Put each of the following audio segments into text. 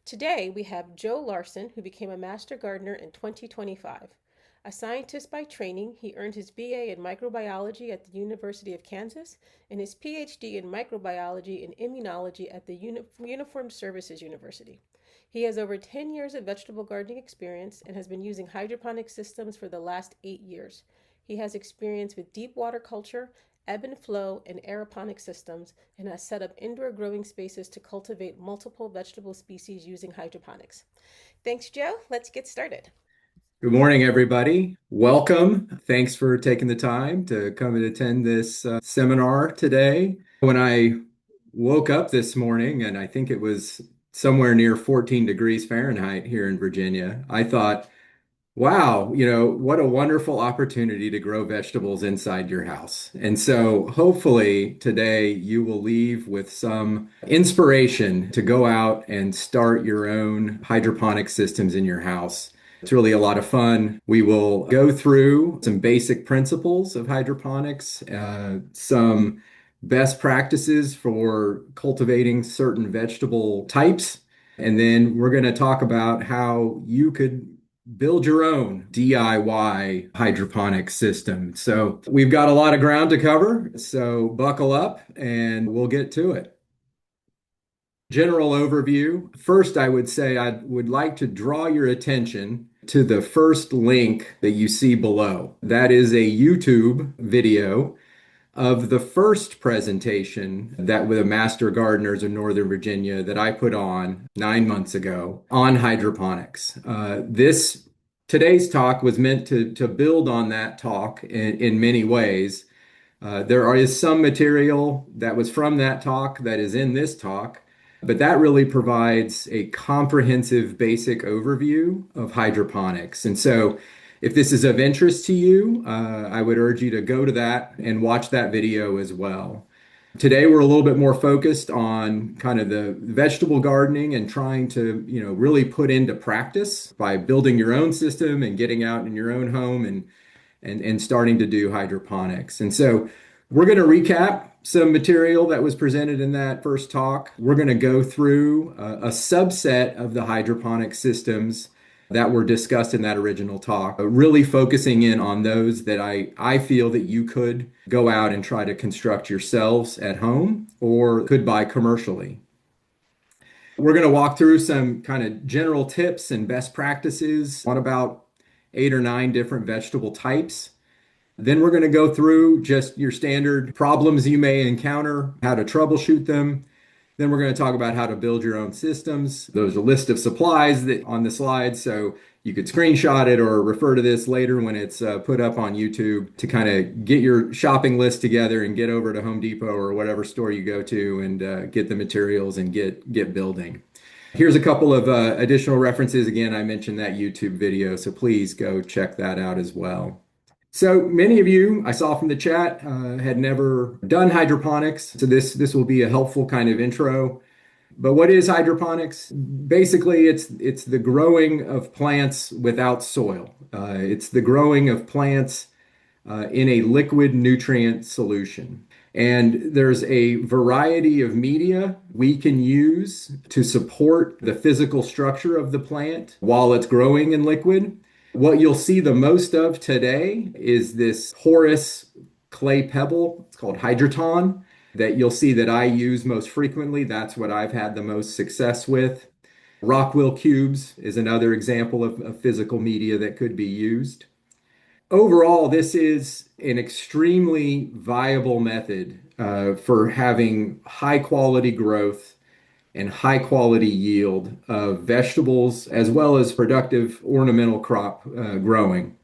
Today, we have Joe Larsen, who became a master gardener in 2025. A scientist by training, he earned his BA in microbiology at the University of Kansas and his PhD in microbiology and immunology at the Uniformed Services University. He has over 10 years of vegetable gardening experience and has been using hydroponic systems for the last 8 years. He has experience with deep water culture, ebb and flow, and aeroponic systems, and has set up indoor growing spaces to cultivate multiple vegetable species using hydroponics. Thanks, Joe. Let's get started. Good morning, everybody. Welcome. Thanks for taking the time to come and attend this seminar today. When I woke up this morning, and I think it was somewhere near 14 degrees Fahrenheit here in Virginia, I thought, wow, what a wonderful opportunity to grow vegetables inside your house. And so hopefully today you will leave with some inspiration to go out and start your own hydroponic systems in your house. It's really a lot of fun. We will go through some basic principles of hydroponics, some best practices for cultivating certain vegetable types, and then we're going to talk about how you could build your own DIY hydroponic system. So we've got a lot of ground to cover, so buckle up and we'll get to it. General overview. First, I would say I would like to draw your attention to the first link that you see below. That is a YouTube video of the first presentation that with the Master Gardeners of Northern Virginia that I put on 9 months ago on hydroponics. This today's talk was meant to build on that talk in many ways. There is some material that was from that talk that is in this talk, but that really provides a comprehensive basic overview of hydroponics. And so if this is of interest to you, I would urge you to go to that and watch that video as well. Today, we're a little bit more focused on kind of the vegetable gardening and trying to, really put into practice by building your own system and getting out in your own home and starting to do hydroponics. And so we're going to recap some material that was presented in that first talk. We're going to go through a subset of the hydroponic systems that were discussed in that original talk, really focusing in on those that I feel that you could go out and try to construct yourselves at home or could buy commercially. We're going to walk through some kind of general tips and best practices on about 8 or 9 different vegetable types. Then we're going to go through just your standard problems you may encounter, how to troubleshoot them. Then we're going to talk about how to build your own systems. There's a list of supplies that on the slide, so you could screenshot it or refer to this later when it's put up on YouTube to kind of get your shopping list together and get over to Home Depot or whatever store you go to and get the materials and get building. Here's a couple of additional references. Again, I mentioned that YouTube video, so please go check that out as well. So many of you I saw from the chat had never done hydroponics, so this will be a helpful kind of intro. But what is hydroponics? Basically, it's the growing of plants without soil. It's the growing of plants in a liquid nutrient solution. And there's a variety of media we can use to support the physical structure of the plant while it's growing in liquid. What you'll see the most of today is this porous clay pebble. It's called Hydroton that you'll see that I use most frequently. That's what I've had the most success with. Rockwool cubes is another example of physical media that could be used. Overall, this is an extremely viable method for having high quality growth and high quality yield of vegetables as well as productive ornamental crop growing.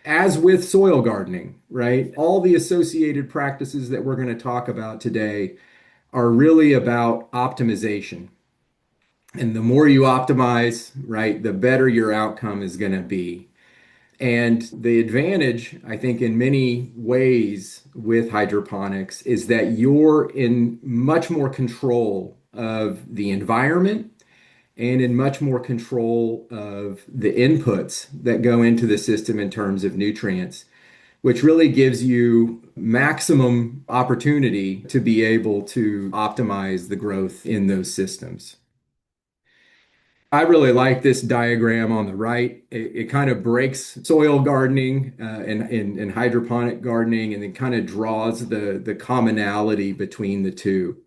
As with soil gardening, right? All the associated practices that we're going to talk about today are really about optimization. And the more you optimize, right, the better your outcome is going to be. And the advantage, I think, in many ways with hydroponics is that you're in much more control of the environment and in much more control of the inputs that go into the system in terms of nutrients, which really gives you maximum opportunity to be able to optimize the growth in those systems. I really like this diagram on the right. It kind of breaks soil gardening and hydroponic gardening, and then kind of draws the commonality between the two.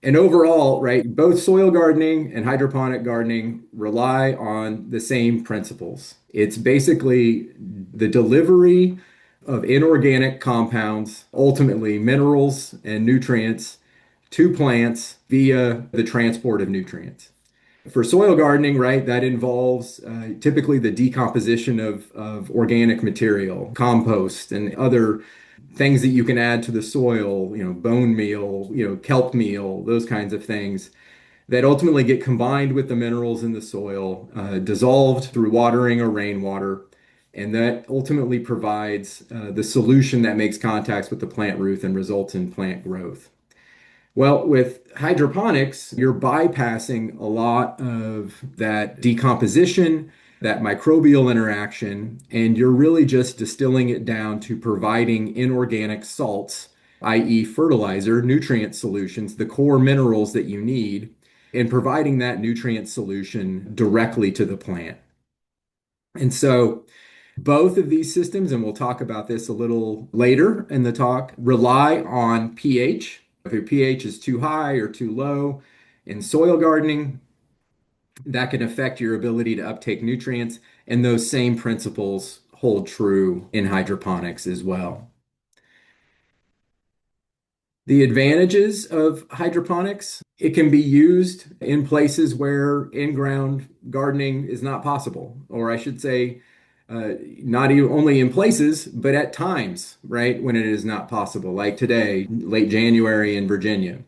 And overall, right, both soil gardening and hydroponic gardening rely on the same principles. It's basically the delivery of inorganic compounds, ultimately minerals and nutrients, to plants via the transport of nutrients. For soil gardening, right, that involves typically the decomposition of organic material, compost, and other things that you can add to the soil, bone meal, kelp meal, those kinds of things that ultimately get combined with the minerals in the soil, dissolved through watering or rainwater. And that ultimately provides the solution that makes contacts with the plant root and results in plant growth. Well, with hydroponics, you're bypassing a lot of that decomposition, that microbial interaction, and you're really just distilling it down to providing inorganic salts, i.e., fertilizer, nutrient solutions, the core minerals that you need, and providing that nutrient solution directly to the plant. And so, both of these systems, and we'll talk about this a little later in the talk, rely on pH. If your pH is too high or too low in soil gardening, that can affect your ability to uptake nutrients. And those same principles hold true in hydroponics as well. The advantages of hydroponics, it can be used in places where in-ground gardening is not possible, or I should say, not even only in places, but at times, right, when it is not possible, like today, late January in Virginia.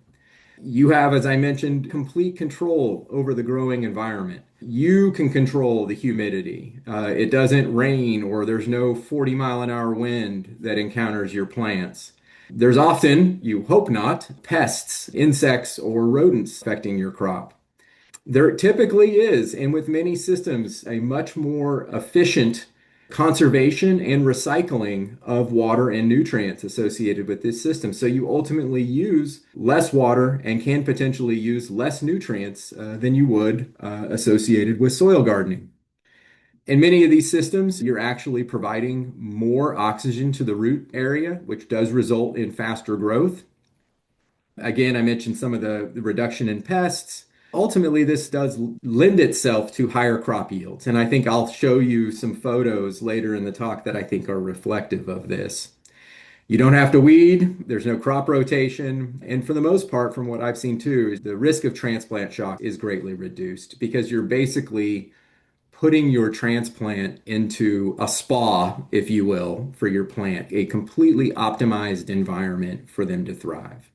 You have, as I mentioned, complete control over the growing environment. You can control the humidity. It doesn't rain or there's no 40-mile-an-hour wind that encounters your plants. There's often, you hope not, pests, insects, or rodents affecting your crop. There typically is, and with many systems, a much more efficient conservation and recycling of water and nutrients associated with this system. So you ultimately use less water and can potentially use less nutrients than you would associated with soil gardening. In many of these systems, you're actually providing more oxygen to the root area, which does result in faster growth. Again, I mentioned some of the reduction in pests. Ultimately, this does lend itself to higher crop yields. And I think I'll show you some photos later in the talk that I think are reflective of this. You don't have to weed, there's no crop rotation. And for the most part, from what I've seen too, the risk of transplant shock is greatly reduced because you're basically putting your transplant into a spa, if you will, for your plant, a completely optimized environment for them to thrive.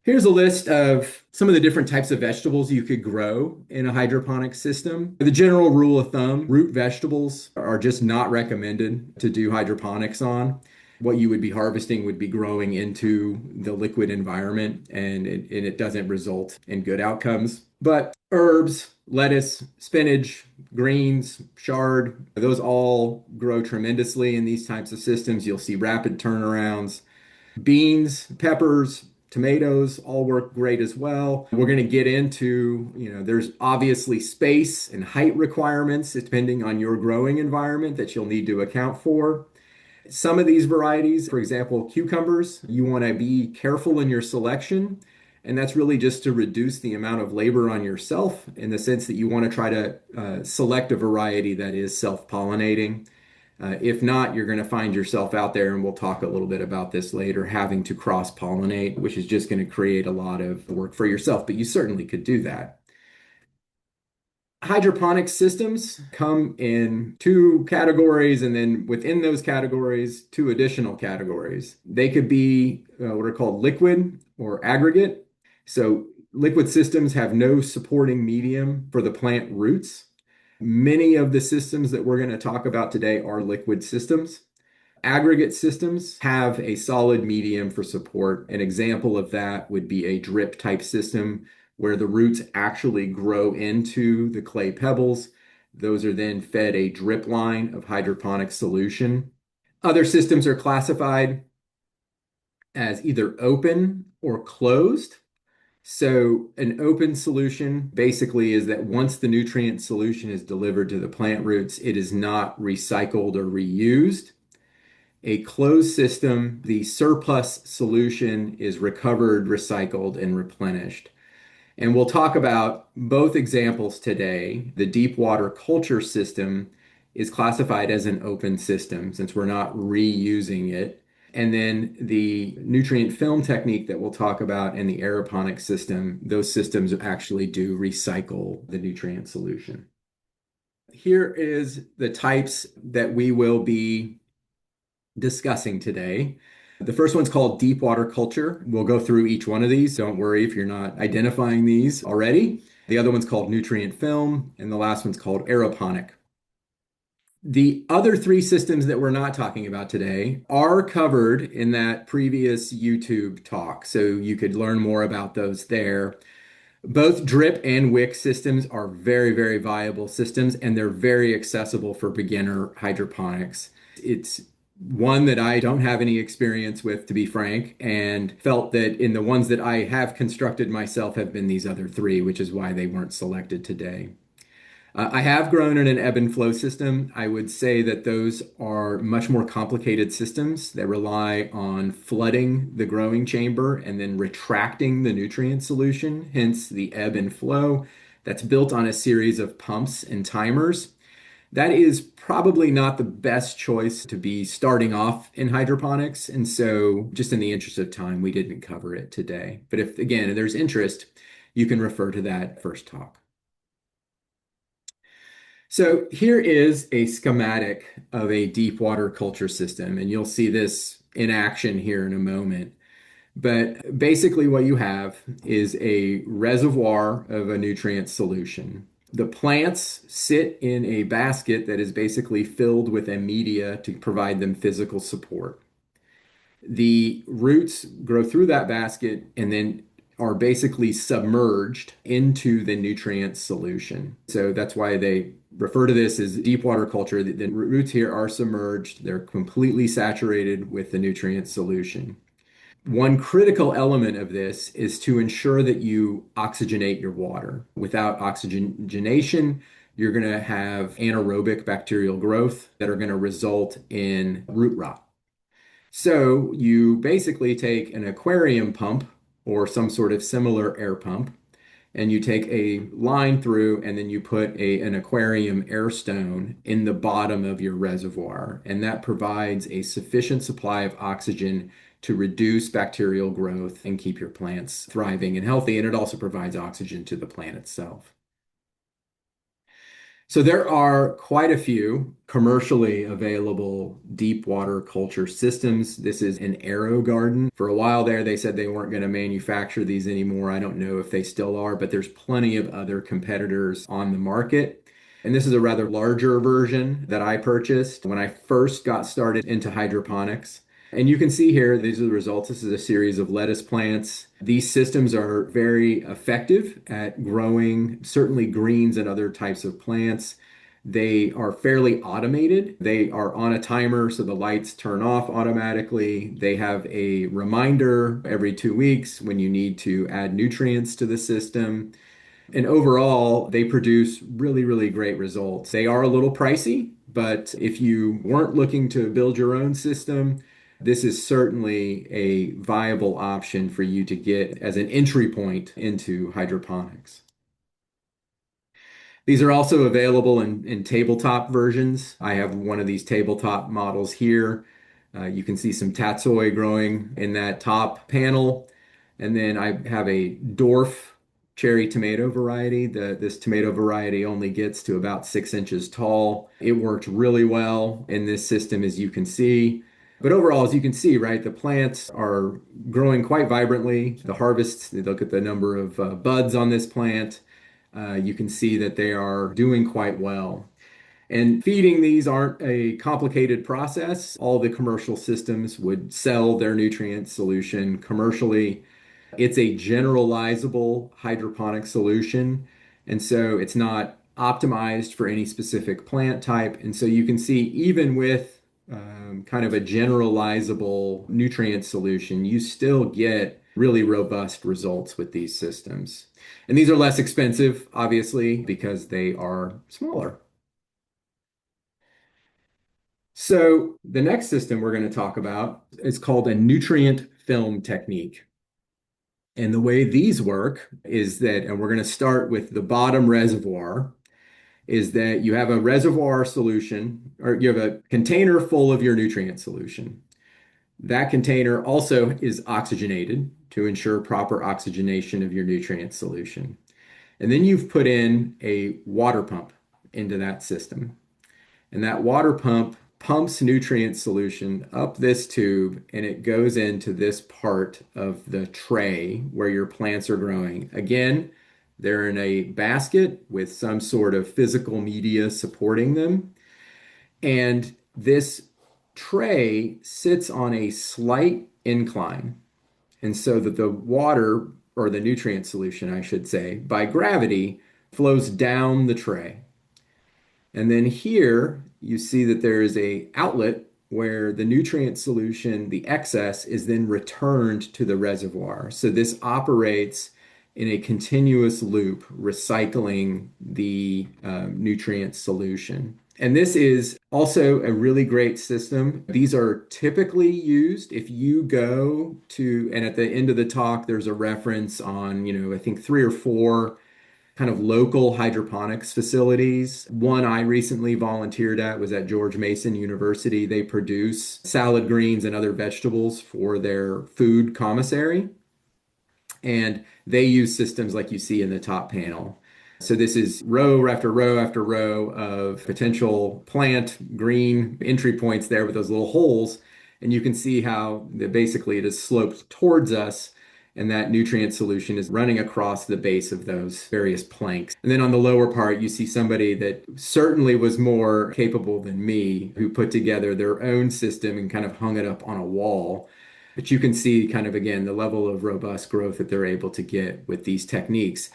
Here's a list of some of the different types of vegetables you could grow in a hydroponic system. The general rule of thumb, root vegetables are just not recommended to do hydroponics on. What you would be harvesting would be growing into the liquid environment, and it doesn't result in good outcomes. But herbs, lettuce, spinach, greens, chard, those all grow tremendously in these types of systems. You'll see rapid turnarounds. Beans, peppers, tomatoes all work great as well. We're going to get into, there's obviously space and height requirements depending on your growing environment that you'll need to account for. Some of these varieties, for example, cucumbers, you want to be careful in your selection. And that's really just to reduce the amount of labor on yourself in the sense that you want to try to select a variety that is self-pollinating. If not, you're going to find yourself out there, and we'll talk a little bit about this later, having to cross-pollinate, which is just going to create a lot of work for yourself, but you certainly could do that. Hydroponic systems come in two categories, and then within those categories, two additional categories. They could be what are called liquid or aggregate. So liquid systems have no supporting medium for the plant roots. Many of the systems that we're going to talk about today are liquid systems. Aggregate systems have a solid medium for support. An example of that would be a drip type system where the roots actually grow into the clay pebbles. Those are then fed a drip line of hydroponic solution. Other systems are classified as either open or closed. So, an open solution basically is that once the nutrient solution is delivered to the plant roots, it is not recycled or reused. A closed system, the surplus solution is recovered, recycled, and replenished. And we'll talk about both examples today. The deep water culture system is classified as an open system since we're not reusing it. And then the nutrient film technique that we'll talk about in the aeroponic system, those systems actually do recycle the nutrient solution. Here is the types that we will be discussing today. The first one's called deep water culture. We'll go through each one of these. Don't worry if you're not identifying these already. The other one's called nutrient film, and the last one's called aeroponic. The other three systems that we're not talking about today are covered in that previous YouTube talk, so you could learn more about those there. Both drip and wick systems are very, very viable systems, and they're very accessible for beginner hydroponics. It's one that I don't have any experience with, to be frank, and felt that in the ones that I have constructed myself have been these other three, which is why they weren't selected today. I have grown in an ebb and flow system. I would say that those are much more complicated systems that rely on flooding the growing chamber and then retracting the nutrient solution, hence the ebb and flow. That's built on a series of pumps and timers. That is probably not the best choice to be starting off in hydroponics. And so, just in the interest of time, we didn't cover it today. But if, again, if there's interest, you can refer to that first talk. So here is a schematic of a deep water culture system, and you'll see this in action here in a moment. But basically, what you have is a reservoir of a nutrient solution. The plants sit in a basket that is basically filled with a media to provide them physical support. The roots grow through that basket and then are basically submerged into the nutrient solution. So that's why they refer to this as deep water culture. The roots here are submerged, they're completely saturated with the nutrient solution. One critical element of this is to ensure that you oxygenate your water. Without oxygenation, you're going to have anaerobic bacterial growth that are going to result in root rot. So you basically take an aquarium pump or some sort of similar air pump, and you take a line through, and then you put an aquarium air stone in the bottom of your reservoir. And that provides a sufficient supply of oxygen to reduce bacterial growth and keep your plants thriving and healthy. And it also provides oxygen to the plant itself. So there are quite a few commercially available deep water culture systems. This is an aero garden. For a while there, they said they weren't going to manufacture these anymore. I don't know if they still are, but there's plenty of other competitors on the market. And this is a rather larger version that I purchased when I first got started into hydroponics. And you can see here, these are the results. This is a series of lettuce plants. These systems are very effective at growing certainly greens and other types of plants. They are fairly automated. They are on a timer, so the lights turn off automatically. They have a reminder every 2 weeks when you need to add nutrients to the system. And overall, they produce really, really great results. They are a little pricey, but if you weren't looking to build your own system, this is certainly a viable option for you to get as an entry point into hydroponics. These are also available in tabletop versions. I have one of these tabletop models here. You can see some tatsoi growing in that top panel. And then I have a dwarf cherry tomato variety. This tomato variety only gets to about 6 inches tall. It worked really well in this system, as you can see. But overall, as you can see, right, the plants are growing quite vibrantly. The harvests, look at the number of buds on this plant. You can see that they are doing quite well. And feeding these aren't a complicated process. All the commercial systems would sell their nutrient solution commercially. It's a generalizable hydroponic solution. And so it's not optimized for any specific plant type. And so you can see, even with kind of a generalizable nutrient solution, you still get really robust results with these systems. And these are less expensive, obviously, because they are smaller. So the next system we're going to talk about is called a nutrient film technique. And the way these work is that, and we're going to start with the bottom reservoir, is that you have a reservoir solution, or you have a container full of your nutrient solution. That container also is oxygenated to ensure proper oxygenation of your nutrient solution. And then you've put in a water pump into that system. And that water pump pumps nutrient solution up this tube and it goes into this part of the tray where your plants are growing. Again, they're in a basket with some sort of physical media supporting them. And this tray sits on a slight incline. And so that the water, or the nutrient solution, I should say, by gravity flows down the tray. And then here you see that there is a outlet where the nutrient solution, the excess, is then returned to the reservoir. So this operates in a continuous loop, recycling the nutrient solution. And this is also a really great system. These are typically used if you go to, and at the end of the talk, there's a reference on, I think three or four kind of local hydroponics facilities. One I recently volunteered at was at George Mason University. They produce salad greens and other vegetables for their food commissary. And they use systems like you see in the top panel. So this is row after row after row of potential plant green entry points there with those little holes. And you can see how basically it is sloped towards us and that nutrient solution is running across the base of those various planks. And then on the lower part, you see somebody that certainly was more capable than me, who put together their own system and kind of hung it up on a wall. But you can see kind of again the level of robust growth that they're able to get with these techniques.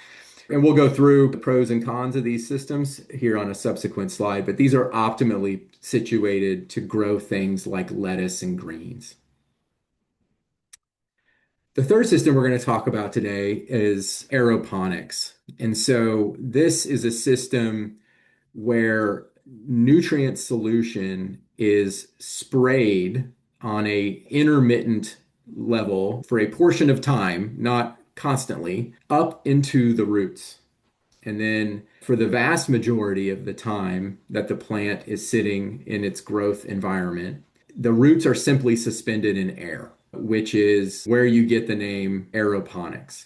And we'll go through the pros and cons of these systems here on a subsequent slide, but these are optimally situated to grow things like lettuce and greens. The third system we're going to talk about today is aeroponics. And so this is a system where nutrient solution is sprayed on a intermittent level for a portion of time, not constantly, up into the roots. And then for the vast majority of the time that the plant is sitting in its growth environment, the roots are simply suspended in air, which is where you get the name aeroponics.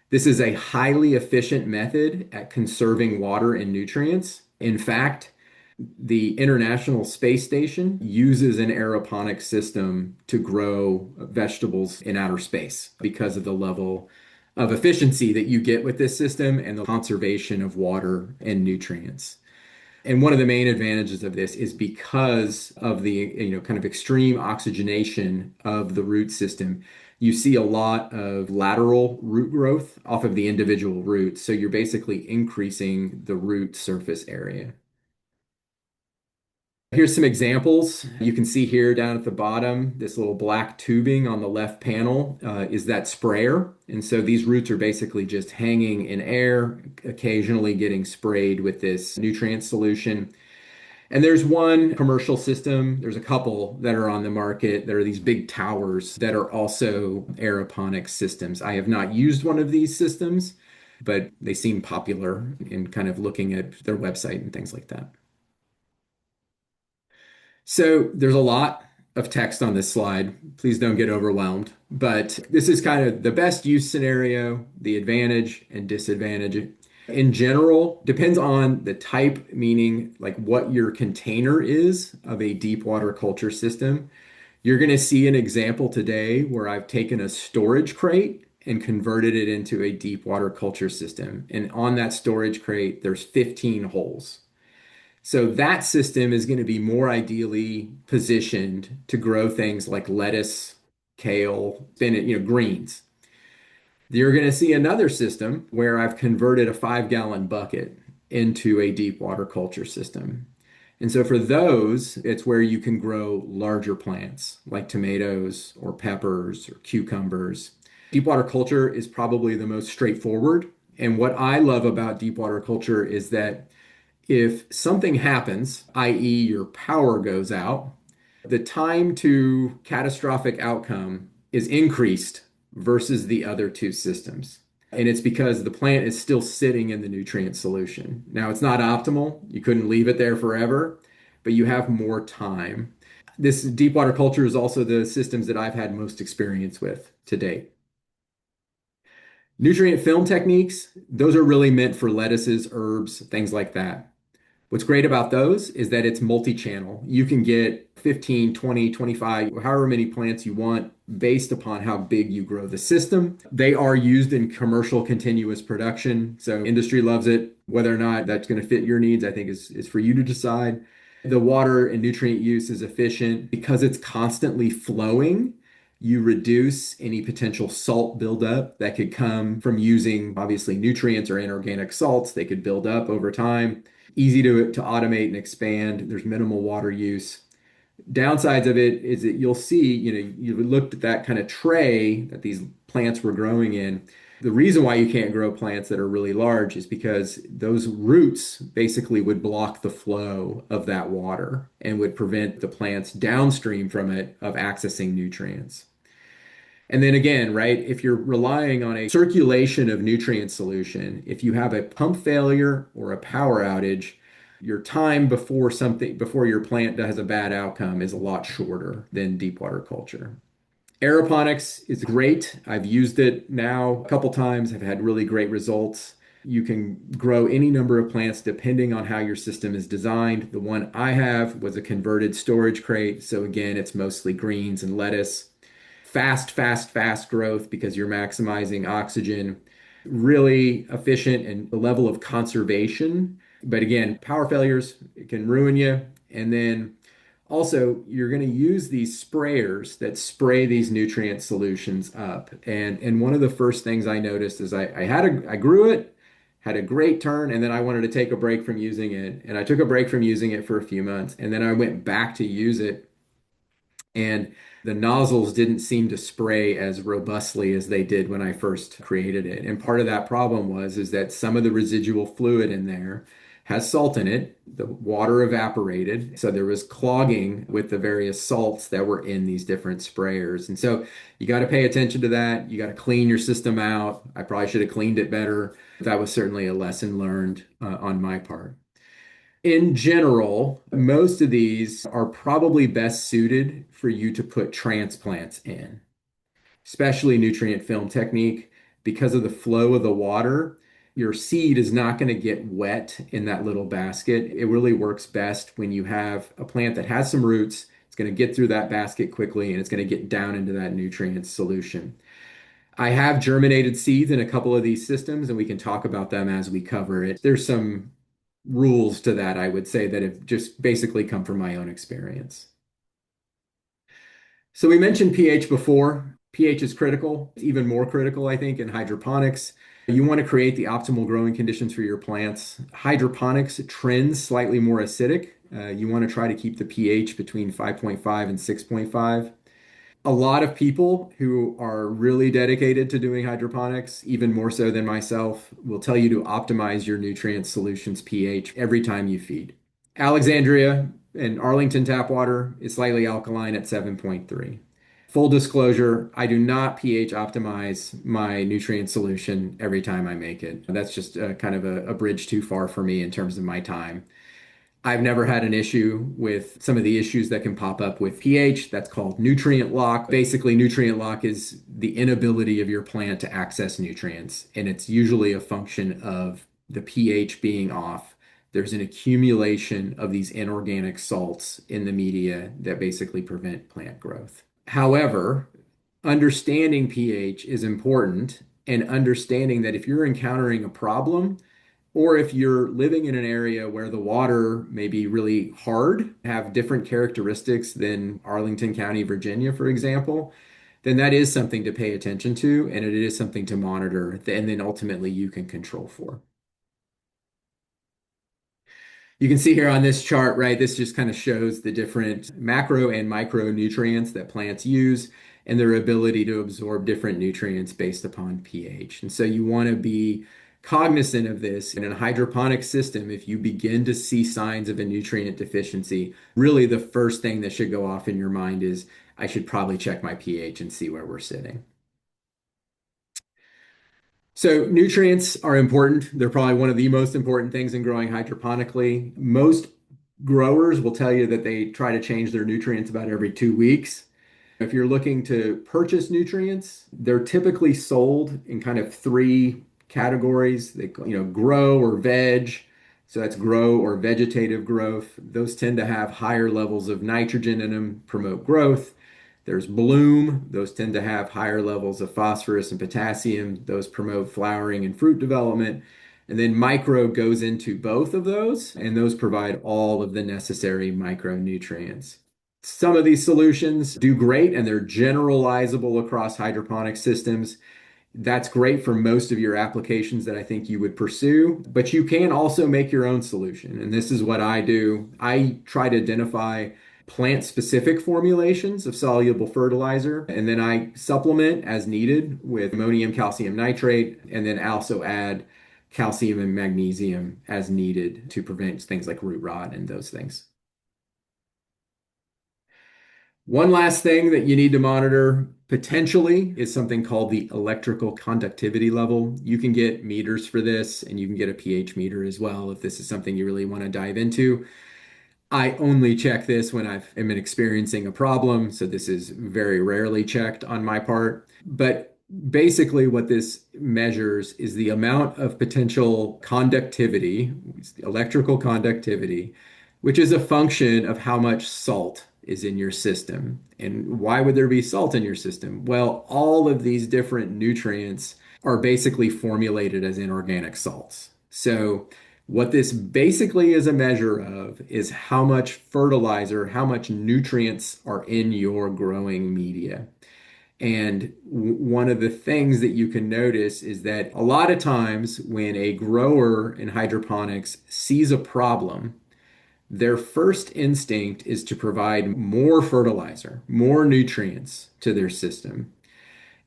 This is a highly efficient method at conserving water and nutrients. In fact, the International Space Station uses an aeroponic system to grow vegetables in outer space because of the level of efficiency that you get with this system and the conservation of water and nutrients. And one of the main advantages of this is because of the, kind of extreme oxygenation of the root system. You see a lot of lateral root growth off of the individual roots. So you're basically increasing the root surface area. Here's some examples. You can see here down at the bottom, this little black tubing on the left panel is that sprayer. And so these roots are basically just hanging in air, occasionally getting sprayed with this nutrient solution. And there's one commercial system, there's a couple that are on the market. There are these big towers that are also aeroponic systems. I have not used one of these systems, but they seem popular in kind of looking at their website and things like that. So there's a lot of text on this slide. Please don't get overwhelmed. But this is kind of the best use scenario, the advantage and disadvantage. In general, depends on the type, meaning like what your container is of a deep water culture system. You're going to see an example today where I've taken a storage crate and converted it into a deep water culture system. And on that storage crate, there's 15 holes. So that system is going to be more ideally positioned to grow things like lettuce, kale, spinach, greens. You're going to see another system where I've converted a 5-gallon bucket into a deep water culture system. And so for those, it's where you can grow larger plants like tomatoes or peppers or cucumbers. Deep water culture is probably the most straightforward. And what I love about deep water culture is that if something happens, i.e., your power goes out, the time to catastrophic outcome is increased versus the other two systems. And it's because the plant is still sitting in the nutrient solution. Now, it's not optimal. You couldn't leave it there forever, but you have more time. This deep water culture is also the systems that I've had most experience with to date. Nutrient film techniques, those are really meant for lettuces, herbs, things like that. What's great about those is that it's multi-channel. You can get 15, 20, 25, however many plants you want based upon how big you grow the system. They are used in commercial continuous production. So industry loves it. Whether or not that's going to fit your needs, I think is for you to decide. The water and nutrient use is efficient because it's constantly flowing. You reduce any potential salt buildup that could come from using obviously nutrients or inorganic salts. They could build up over time. Easy to automate and expand. There's minimal water use. Downsides of it is that you'll see, you looked at that kind of tray that these plants were growing in. The reason why you can't grow plants that are really large is because those roots basically would block the flow of that water and would prevent the plants downstream from it of accessing nutrients. And then again, right, if you're relying on a circulation of nutrient solution, if you have a pump failure or a power outage, your time before your plant has a bad outcome is a lot shorter than deep water culture. Aeroponics is great. I've used it now a couple times. I've had really great results. You can grow any number of plants depending on how your system is designed. The one I have was a converted storage crate. So again, it's mostly greens and lettuce. Fast growth because you're maximizing oxygen, really efficient and the level of conservation. But again, power failures it can ruin you. And then also, you're going to use these sprayers that spray these nutrient solutions up. And one of the first things I noticed is I grew it, had a great turn, and then I wanted to take a break from using it. And I took a break from using it for a few months, and then I went back to use it and the nozzles didn't seem to spray as robustly as they did when I first created it. And part of that problem is that some of the residual fluid in there has salt in it. The water evaporated, so there was clogging with the various salts that were in these different sprayers. And so you got to pay attention to that. You got to clean your system out. I probably should have cleaned it better. That was certainly a lesson learned on my part. In general, most of these are probably best suited for you to put transplants in, especially nutrient film technique. Because of the flow of the water, your seed is not going to get wet in that little basket. It really works best when you have a plant that has some roots. It's going to get through that basket quickly and it's going to get down into that nutrient solution. I have germinated seeds in a couple of these systems, and we can talk about them as we cover it. There's some rules to that, I would say, that have just basically come from my own experience. So we mentioned pH before. pH is critical, it's even more critical, I think, in hydroponics. You want to create the optimal growing conditions for your plants. Hydroponics trends slightly more acidic. You want to try to keep the pH between 5.5 and 6.5. A lot of people who are really dedicated to doing hydroponics, even more so than myself, will tell you to optimize your nutrient solutions pH every time you feed. Alexandria and Arlington tap water is slightly alkaline at 7.3. Full disclosure, I do not pH optimize my nutrient solution every time I make it. That's just kind of a bridge too far for me in terms of my time. I've never had an issue with some of the issues that can pop up with pH. That's called nutrient lock. Basically, nutrient lock is the inability of your plant to access nutrients, and it's usually a function of the pH being off. There's an accumulation of these inorganic salts in the media that basically prevent plant growth. However, understanding pH is important, and understanding that if you're encountering a problem, or if you're living in an area where the water may be really hard, have different characteristics than Arlington County, Virginia, for example, then that is something to pay attention to and it is something to monitor and then ultimately you can control for. You can see here on this chart, right? This just kind of shows the different macro and micronutrients that plants use. and their ability to absorb different nutrients based upon pH. And so you want to be cognizant of this. In a hydroponic system, if you begin to see signs of a nutrient deficiency, really the first thing that should go off in your mind is I should probably check my pH and see where we're sitting. So nutrients are important. They're probably one of the most important things in growing hydroponically. Most growers will tell you that they try to change their nutrients about every 2 weeks. If you're looking to purchase nutrients, they're typically sold in kind of three categories. Grow or veg. So that's grow or vegetative growth. Those tend to have higher levels of nitrogen in them, promote growth. There's bloom. Those tend to have higher levels of phosphorus and potassium. Those promote flowering and fruit development. And then micro goes into both of those, and those provide all of the necessary micronutrients. Some of these solutions do great and they're generalizable across hydroponic systems. That's great for most of your applications that I think you would pursue, but you can also make your own solution. And this is what I do. I try to identify plant-specific formulations of soluble fertilizer, and then I supplement as needed with ammonium calcium nitrate, and then also add calcium and magnesium as needed to prevent things like root rot and those things. One last thing that you need to monitor potentially is something called the electrical conductivity level. You can get meters for this, and you can get a pH meter as well if this is something you really want to dive into. I only check this when I've been experiencing a problem, so this is very rarely checked on my part. But basically, what this measures is the amount of potential conductivity, electrical conductivity, which is a function of how much salt is in your system. And why would there be salt in your system? Well, all of these different nutrients are basically formulated as inorganic salts. So, what this basically is a measure of is how much fertilizer, how much nutrients are in your growing media. And one of the things that you can notice is that a lot of times when a grower in hydroponics sees a problem, their first instinct is to provide more fertilizer, more nutrients to their system.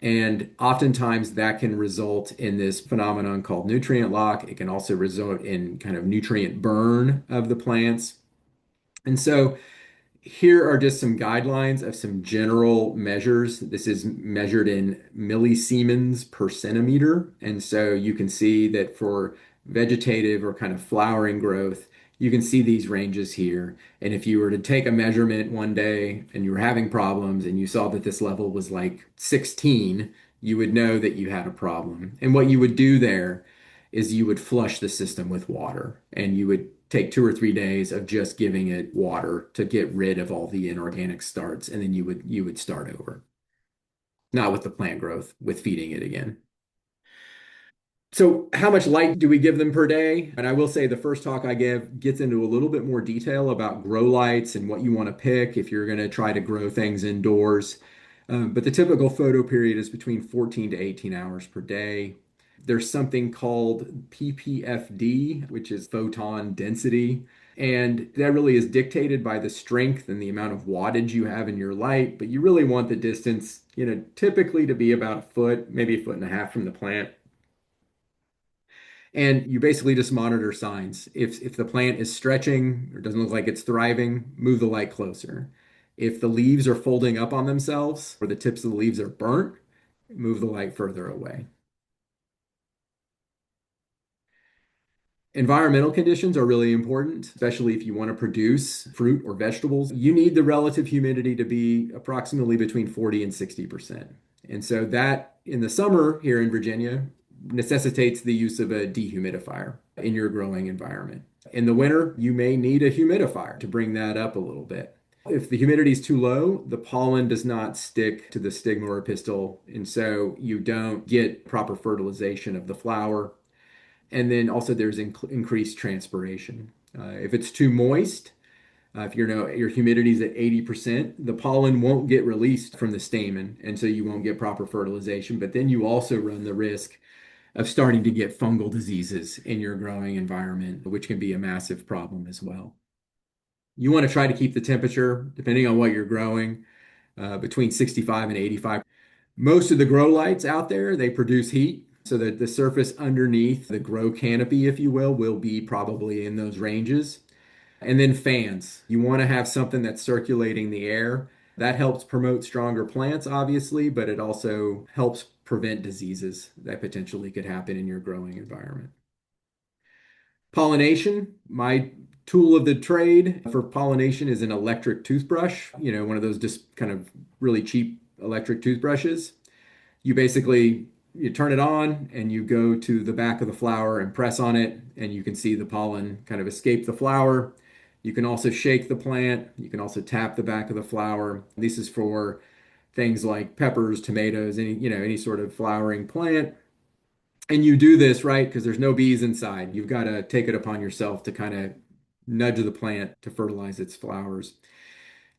And oftentimes that can result in this phenomenon called nutrient lock. It can also result in kind of nutrient burn of the plants. And so here are just some guidelines of some general measures. This is measured in millisiemens per centimeter. And so you can see that for vegetative or kind of flowering growth, you can see these ranges here. And if you were to take a measurement one day and you were having problems and you saw that this level was like 16, you would know that you had a problem. And what you would do there is you would flush the system with water and you would take 2 or 3 days of just giving it water to get rid of all the inorganic starts, and then you would start over. Not with the plant growth, with feeding it again. So, how much light do we give them per day? And I will say the first talk I give gets into a little bit more detail about grow lights and what you want to pick if you're going to try to grow things indoors. But the typical photo period is between 14 to 18 hours per day. There's something called ppfd, which is photon density. And that really is dictated by the strength and the amount of wattage you have in your light. But you really want the distance, typically to be about a foot, maybe a foot and a half from the plant. And you basically just monitor signs. If the plant is stretching or doesn't look like it's thriving, move the light closer. If the leaves are folding up on themselves or the tips of the leaves are burnt, move the light further away. Environmental conditions are really important, especially if you want to produce fruit or vegetables. You need the relative humidity to be approximately between 40 and 60%. And so that in the summer here in Virginia necessitates the use of a dehumidifier in your growing environment. In the winter, you may need a humidifier to bring that up a little bit. If the humidity is too low, the pollen does not stick to the stigma or pistil, and so you don't get proper fertilization of the flower. And then also there's increased transpiration. If it's too moist, if your humidity is at 80%, the pollen won't get released from the stamen, and so you won't get proper fertilization. But then you also run the risk of starting to get fungal diseases in your growing environment, which can be a massive problem as well. You want to try to keep the temperature, depending on what you're growing, between 65 and 85. Most of the grow lights out there, they produce heat. So that the surface underneath the grow canopy, if you will be probably in those ranges. And then fans. You want to have something that's circulating the air. That helps promote stronger plants, obviously, but it also helps prevent diseases that potentially could happen in your growing environment. Pollination, my tool of the trade for pollination is an electric toothbrush, one of those just kind of really cheap electric toothbrushes. You basically you turn it on and you go to the back of the flower and press on it and you can see the pollen kind of escape the flower. You can also shake the plant. You can also tap the back of the flower. This is for things like peppers, tomatoes, any sort of flowering plant. And you do this, right? Because there's no bees inside. You've got to take it upon yourself to kind of nudge the plant to fertilize its flowers.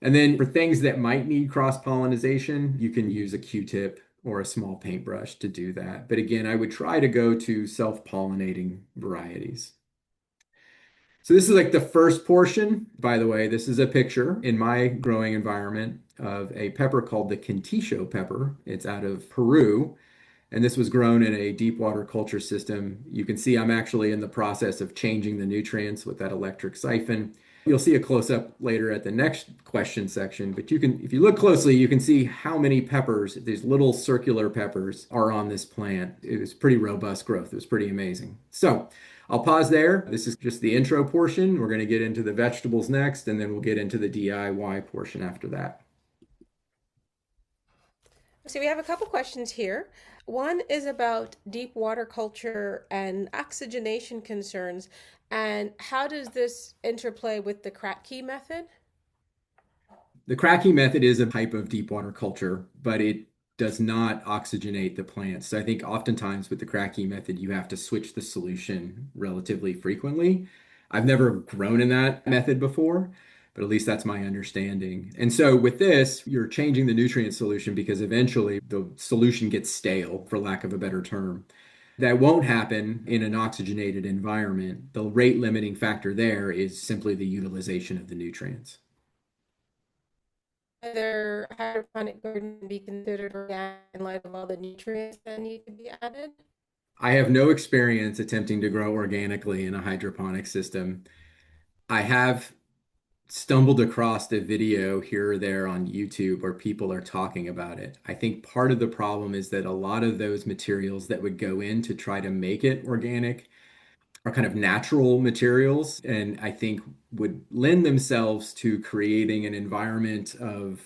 And then for things that might need cross-pollination, you can use a Q-tip or a small paintbrush to do that. But again, I would try to go to self-pollinating varieties. So this is like the first portion. By the way, this is a picture in my growing environment of a pepper called the Quintillo pepper. It's out of Peru. And this was grown in a deep water culture system. You can see I'm actually in the process of changing the nutrients with that electric siphon. You'll see a close-up later at the next question section, but if you look closely, you can see how many peppers, these little circular peppers, are on this plant. It was pretty robust growth. It was pretty amazing. So I'll pause there. This is just the intro portion. We're going to get into the vegetables next, and then we'll get into the DIY portion after that. So we have a couple questions here. One is about deep water culture and oxygenation concerns, and how does this interplay with the crack key method? The cracking method is a type of deep water culture, but it does not oxygenate the plants. So I think oftentimes with the cracking method, you have to switch the solution relatively frequently. I've never grown in that method before, but at least that's my understanding. And so with this, you're changing the nutrient solution because eventually the solution gets stale, for lack of a better term. That won't happen in an oxygenated environment. The rate limiting factor there is simply the utilization of the nutrients. Whether hydroponic garden be considered organic in light of all the nutrients that need to be added? I have no experience attempting to grow organically in a hydroponic system. I have stumbled across a video here or there on YouTube where people are talking about it. I think part of the problem is that a lot of those materials that would go in to try to make it organic are kind of natural materials, and I think would lend themselves to creating an environment of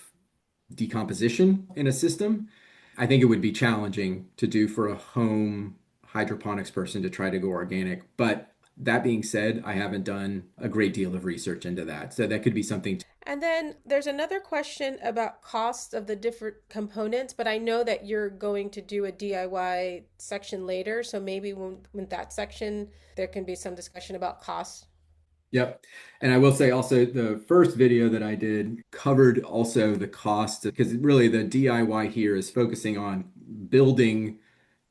decomposition in a system. I think it would be challenging to do for a home hydroponics person to try to go organic. But that being said, I haven't done a great deal of research into that. So that could be something. And then there's another question about costs of the different components, but I know that you're going to do a DIY section later, so maybe when that section, there can be some discussion about costs. Yep. And I will say also the first video that I did covered also the cost because really the DIY here is focusing on building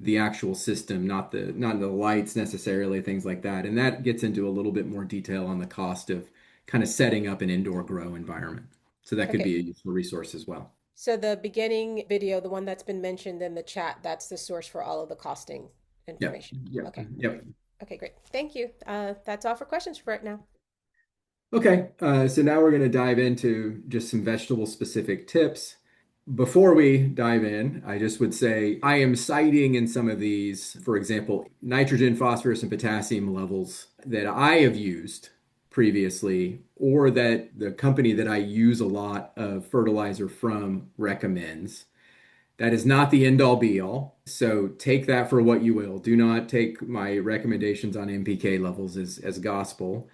the actual system, not the lights necessarily, things like that. And that gets into a little bit more detail on the cost of kind of setting up an indoor grow environment. So that could Okay. be a useful resource as well. So the beginning video, the one that's been mentioned in the chat, that's the source for all of the costing Yep. information. Yep. Okay. Yep. Okay, great. Thank you. That's all for questions for right now. Okay, so now we're going to dive into just some vegetable specific tips. Before we dive in, I just would say I am citing in some of these, for example, nitrogen, phosphorus, and potassium levels that I have used previously, or that the company that I use a lot of fertilizer from recommends. That is not the end all be all. So take that for what you will. Do not take my recommendations on NPK levels as gospel.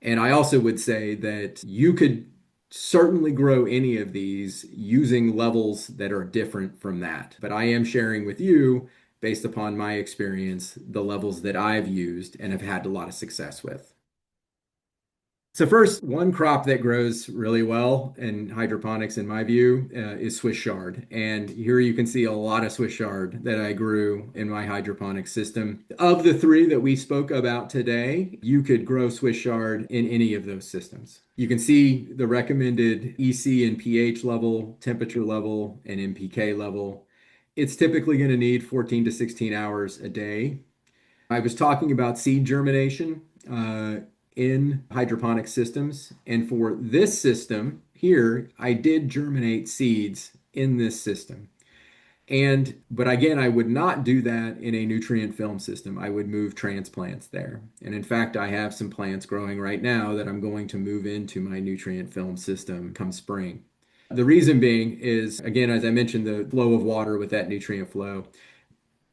And I also would say that you could certainly grow any of these using levels that are different from that. But I am sharing with you, based upon my experience, the levels that I've used and have had a lot of success with. So first, one crop that grows really well in hydroponics, in my view, is Swiss chard. And here you can see a lot of Swiss chard that I grew in my hydroponic system. Of the three that we spoke about today, you could grow Swiss chard in any of those systems. You can see the recommended EC and pH level, temperature level, and NPK level. It's typically going to need 14 to 16 hours a day. I was talking about seed germination in hydroponic systems. And for this system here, I did germinate seeds in this system. But again, I would not do that in a nutrient film system. I would move transplants there. And in fact, I have some plants growing right now that I'm going to move into my nutrient film system come spring. The reason being is, again, as I mentioned, the flow of water with that nutrient flow.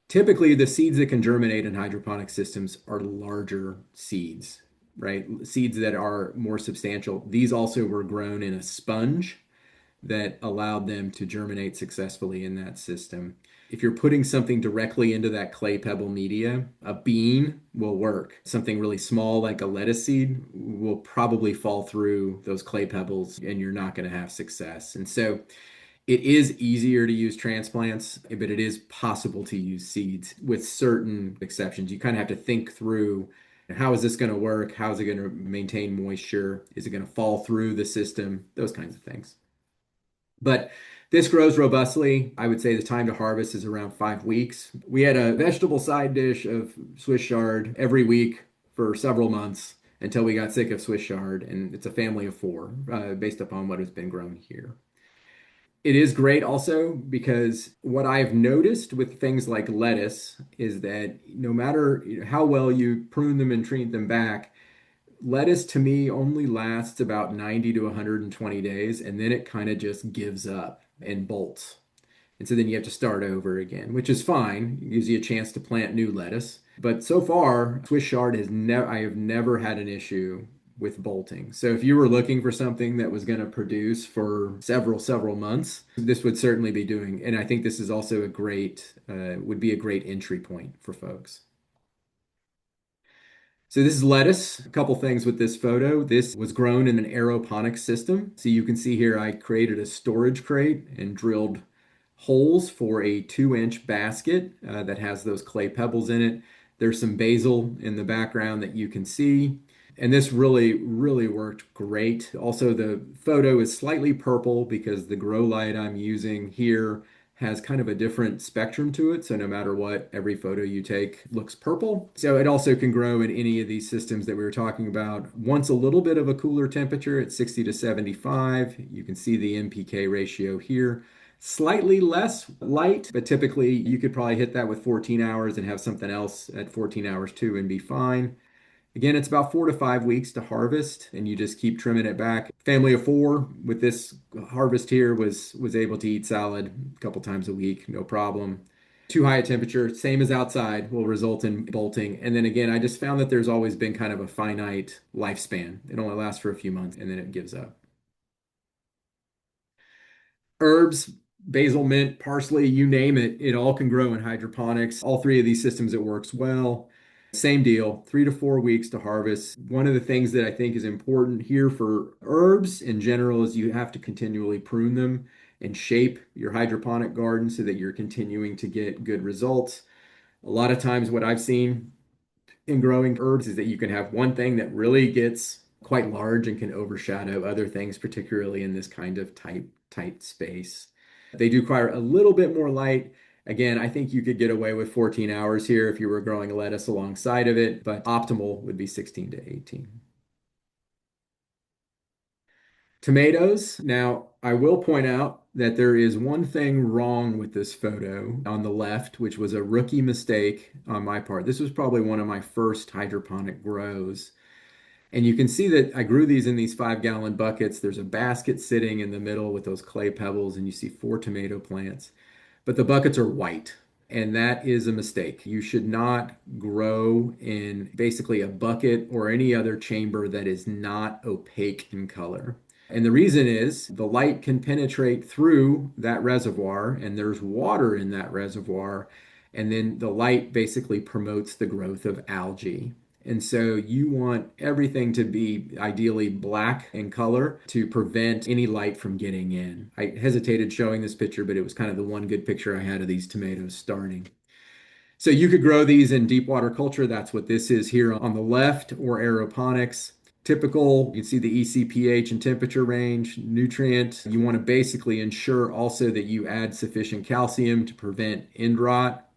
Typically, the seeds that can germinate in hydroponic systems are larger seeds, right? Seeds that are more substantial. These also were grown in a sponge that allowed them to germinate successfully in that system. If you're putting something directly into that clay pebble media, a bean will work. Something really small like a lettuce seed will probably fall through those clay pebbles and you're not going to have success. And so it is easier to use transplants, but it is possible to use seeds with certain exceptions. You kind of have to think through how is this going to work? How is it going to maintain moisture? Is it going to fall through the system? Those kinds of things. But this grows robustly. I would say the time to harvest is around 5 weeks. We had a vegetable side dish of Swiss chard every week for several months until we got sick of Swiss chard, and it's a family of four based upon what has been grown here. It is great also because what I've noticed with things like lettuce is that no matter how well you prune them and treat them back, lettuce to me only lasts about 90 to 120 days and then it kind of just gives up and bolts. And so then you have to start over again, which is fine. It gives you a chance to plant new lettuce. But so far, Swiss chard has never I have never had an issue with bolting. So if you were looking for something that was going to produce for several months, this would certainly be doing. And I think this is also a great would be a great entry point for folks. So this is lettuce. A couple things with this photo. This was grown in an aeroponic system. So you can see here I created a storage crate and drilled holes for a 2-inch basket that has those clay pebbles in it. There's some basil in the background that you can see. And this really worked great. Also, the photo is slightly purple because the grow light I'm using here has kind of a different spectrum to it. So no matter what, every photo you take looks purple. So it also can grow in any of these systems that we were talking about. Once a little bit of a cooler temperature at 60 to 75, you can see the NPK ratio here. Slightly less light, but typically you could probably hit that with 14 hours and have something else at 14 hours too and be fine. Again, it's about 4 to 5 weeks to harvest, and you just keep trimming it back. Family of four with this harvest here was able to eat salad a couple times a week, no problem. Too high a temperature, same as outside, will result in bolting. And then again, I just found that there's always been kind of a finite lifespan. It only lasts for a few months and then it gives up. Herbs, basil, mint, parsley, you name it, it all can grow in hydroponics. All three of these systems, it works well. Same deal, 3 to 4 weeks to harvest. One of the things that I think is important here for herbs in general is you have to continually prune them and shape your hydroponic garden so that you're continuing to get good results. A lot of times, what I've seen in growing herbs is that you can have one thing that really gets quite large and can overshadow other things, particularly in this kind of tight space. They do require a little bit more light. Again, I think you could get away with 14 hours here if you were growing lettuce alongside of it, but optimal would be 16 to 18. Tomatoes. Now, I will point out that there is one thing wrong with this photo on the left, which was a rookie mistake on my part. This was probably one of my first hydroponic grows. And you can see that I grew these in these 5-gallon buckets. There's a basket sitting in the middle with those clay pebbles, and you see 4 tomato plants. But the buckets are white, and that is a mistake. You should not grow in basically a bucket or any other chamber that is not opaque in color. And the reason is the light can penetrate through that reservoir, and there's water in that reservoir. And then the light basically promotes the growth of algae. And so you want everything to be ideally black in color to prevent any light from getting in. I hesitated showing this picture, but it was kind of the one good picture I had of these tomatoes starting. So you could grow these in deep water culture. That's what this is here on the left, or aeroponics. Typical, you can see the ECPH and temperature range, nutrient. You want to basically ensure also that you add sufficient calcium to prevent end rot.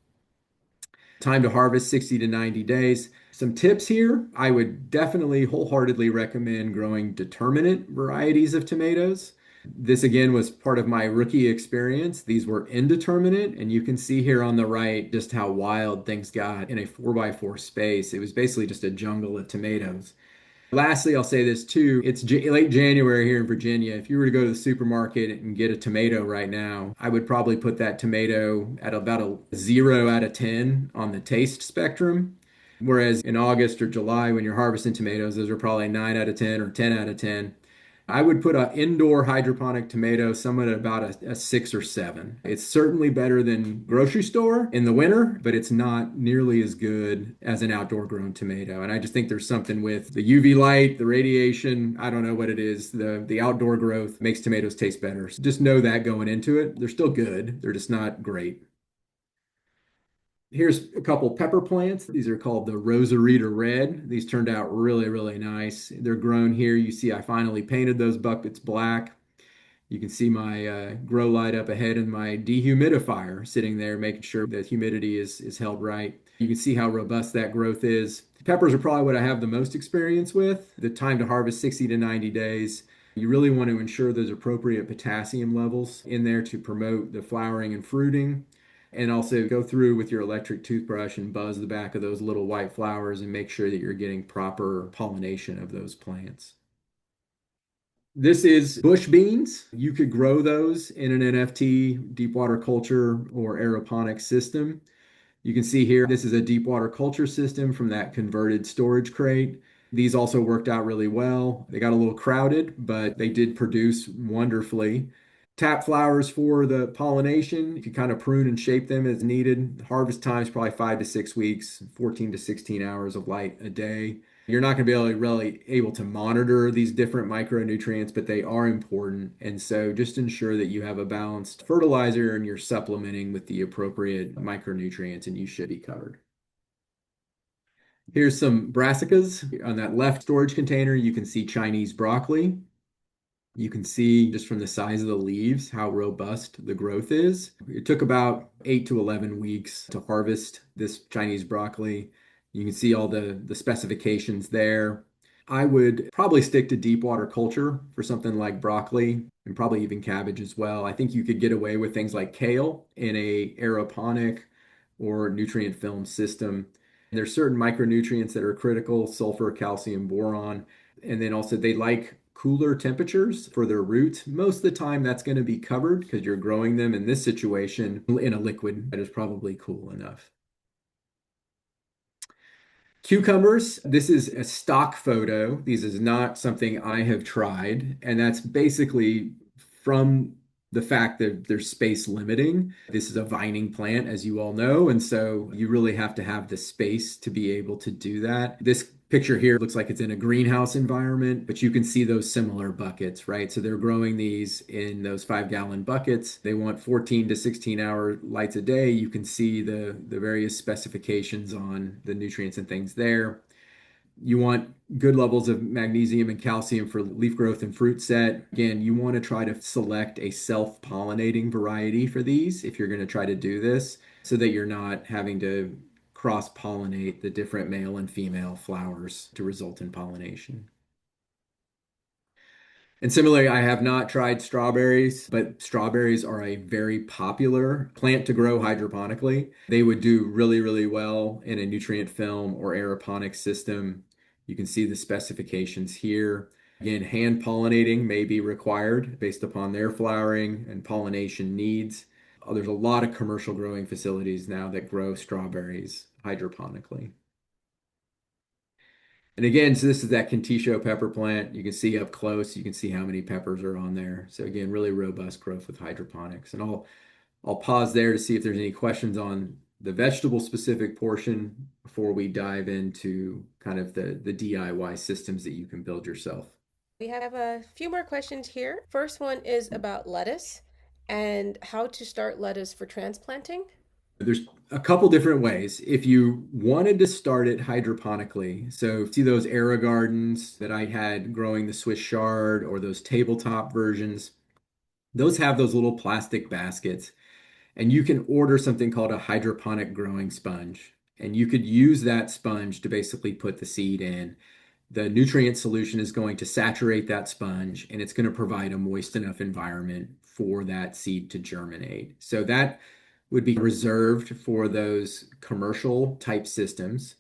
Time to harvest 60 to 90 days. Some tips here. I would definitely wholeheartedly recommend growing determinate varieties of tomatoes. This again was part of my rookie experience. These were indeterminate, and you can see here on the right just how wild things got in a 4x4 space. It was basically just a jungle of tomatoes. Lastly, I'll say this too. It's late January here in Virginia. If you were to go to the supermarket and get a tomato right now, I would probably put that tomato at about a 0 out of 10 on the taste spectrum. Whereas in August or July, when you're harvesting tomatoes, those are probably 9 out of 10 or 10 out of 10. I would put an indoor hydroponic tomato somewhat at about a 6 or 7. It's certainly better than grocery store in the winter, but it's not nearly as good as an outdoor grown tomato. And I just think there's something with the UV light, the radiation, I don't know what it is. The outdoor growth makes tomatoes taste better. So just know that going into it. They're still good. They're just not great. Here's a couple pepper plants. These are called the Rosarita Red. These turned out really, really nice. They're grown here. You see, I finally painted those buckets black. You can see my grow light up ahead and my dehumidifier sitting there, making sure that humidity is held right. You can see how robust that growth is. Peppers are probably what I have the most experience with. The time to harvest 60 to 90 days. You really want to ensure there's appropriate potassium levels in there to promote the flowering and fruiting. And also go through with your electric toothbrush and buzz the back of those little white flowers and make sure that you're getting proper pollination of those plants. This is bush beans. You could grow those in an NFT, deep water culture, or aeroponic system. You can see here, this is a deep water culture system from that converted storage crate. These also worked out really well. They got a little crowded, but they did produce wonderfully. Tap flowers for the pollination. If you kind of prune and shape them as needed, harvest time is probably 5 to 6 weeks, 14 to 16 hours of light a day. You're not going to be really able to monitor these different micronutrients, but they are important. And so just ensure that you have a balanced fertilizer and you're supplementing with the appropriate micronutrients, and you should be covered. Here's some brassicas. On that left storage container, you can see Chinese broccoli. You can see just from the size of the leaves how robust the growth is. It took about 8 to 11 weeks to harvest this Chinese broccoli. You can see all the specifications there. I would probably stick to deep water culture for something like broccoli and probably even cabbage as well. I think you could get away with things like kale in a aeroponic or nutrient film system. There's certain micronutrients that are critical, sulfur, calcium, boron, and then also they like cooler temperatures for their roots. Most of the time that's going to be covered because you're growing them in this situation in a liquid that is probably cool enough. Cucumbers, this is a stock photo. This is not something I have tried, and that's basically from the fact that there's space limiting. This is a vining plant, as you all know, and so you really have to have the space to be able to do that. This picture here looks like it's in a greenhouse environment, but you can see those similar buckets, right? So they're growing these in those 5-gallon buckets. They want 14 to 16-hour lights a day. You can see the various specifications on the nutrients and things there. You want good levels of magnesium and calcium for leaf growth and fruit set. Again, you want to try to select a self-pollinating variety for these if you're going to try to do this so that you're not having to cross-pollinate the different male and female flowers to result in pollination. And similarly, I have not tried strawberries, but strawberries are a very popular plant to grow hydroponically. They would do really, really well in a nutrient film or aeroponic system. You can see the specifications here. Again, hand pollinating may be required based upon their flowering and pollination needs. There's a lot of commercial growing facilities now that grow strawberries hydroponically. And again, so this is that Conticho pepper plant. You can see up close, you can see how many peppers are on there. So again, really robust growth with hydroponics. And I'll pause there to see if there's any questions on the vegetable specific portion before we dive into kind of the DIY systems that you can build yourself. We have a few more questions here. First one is about lettuce and how to start lettuce for transplanting. There's a couple different ways. If you wanted to start it hydroponically, so see those Era Gardens that I had growing the Swiss chard or those tabletop versions, those have those little plastic baskets, and you can order something called a hydroponic growing sponge. And you could use that sponge to basically put the seed in. The nutrient solution is going to saturate that sponge and it's going to provide a moist enough environment for that seed to germinate. So that would be reserved for those commercial type systems.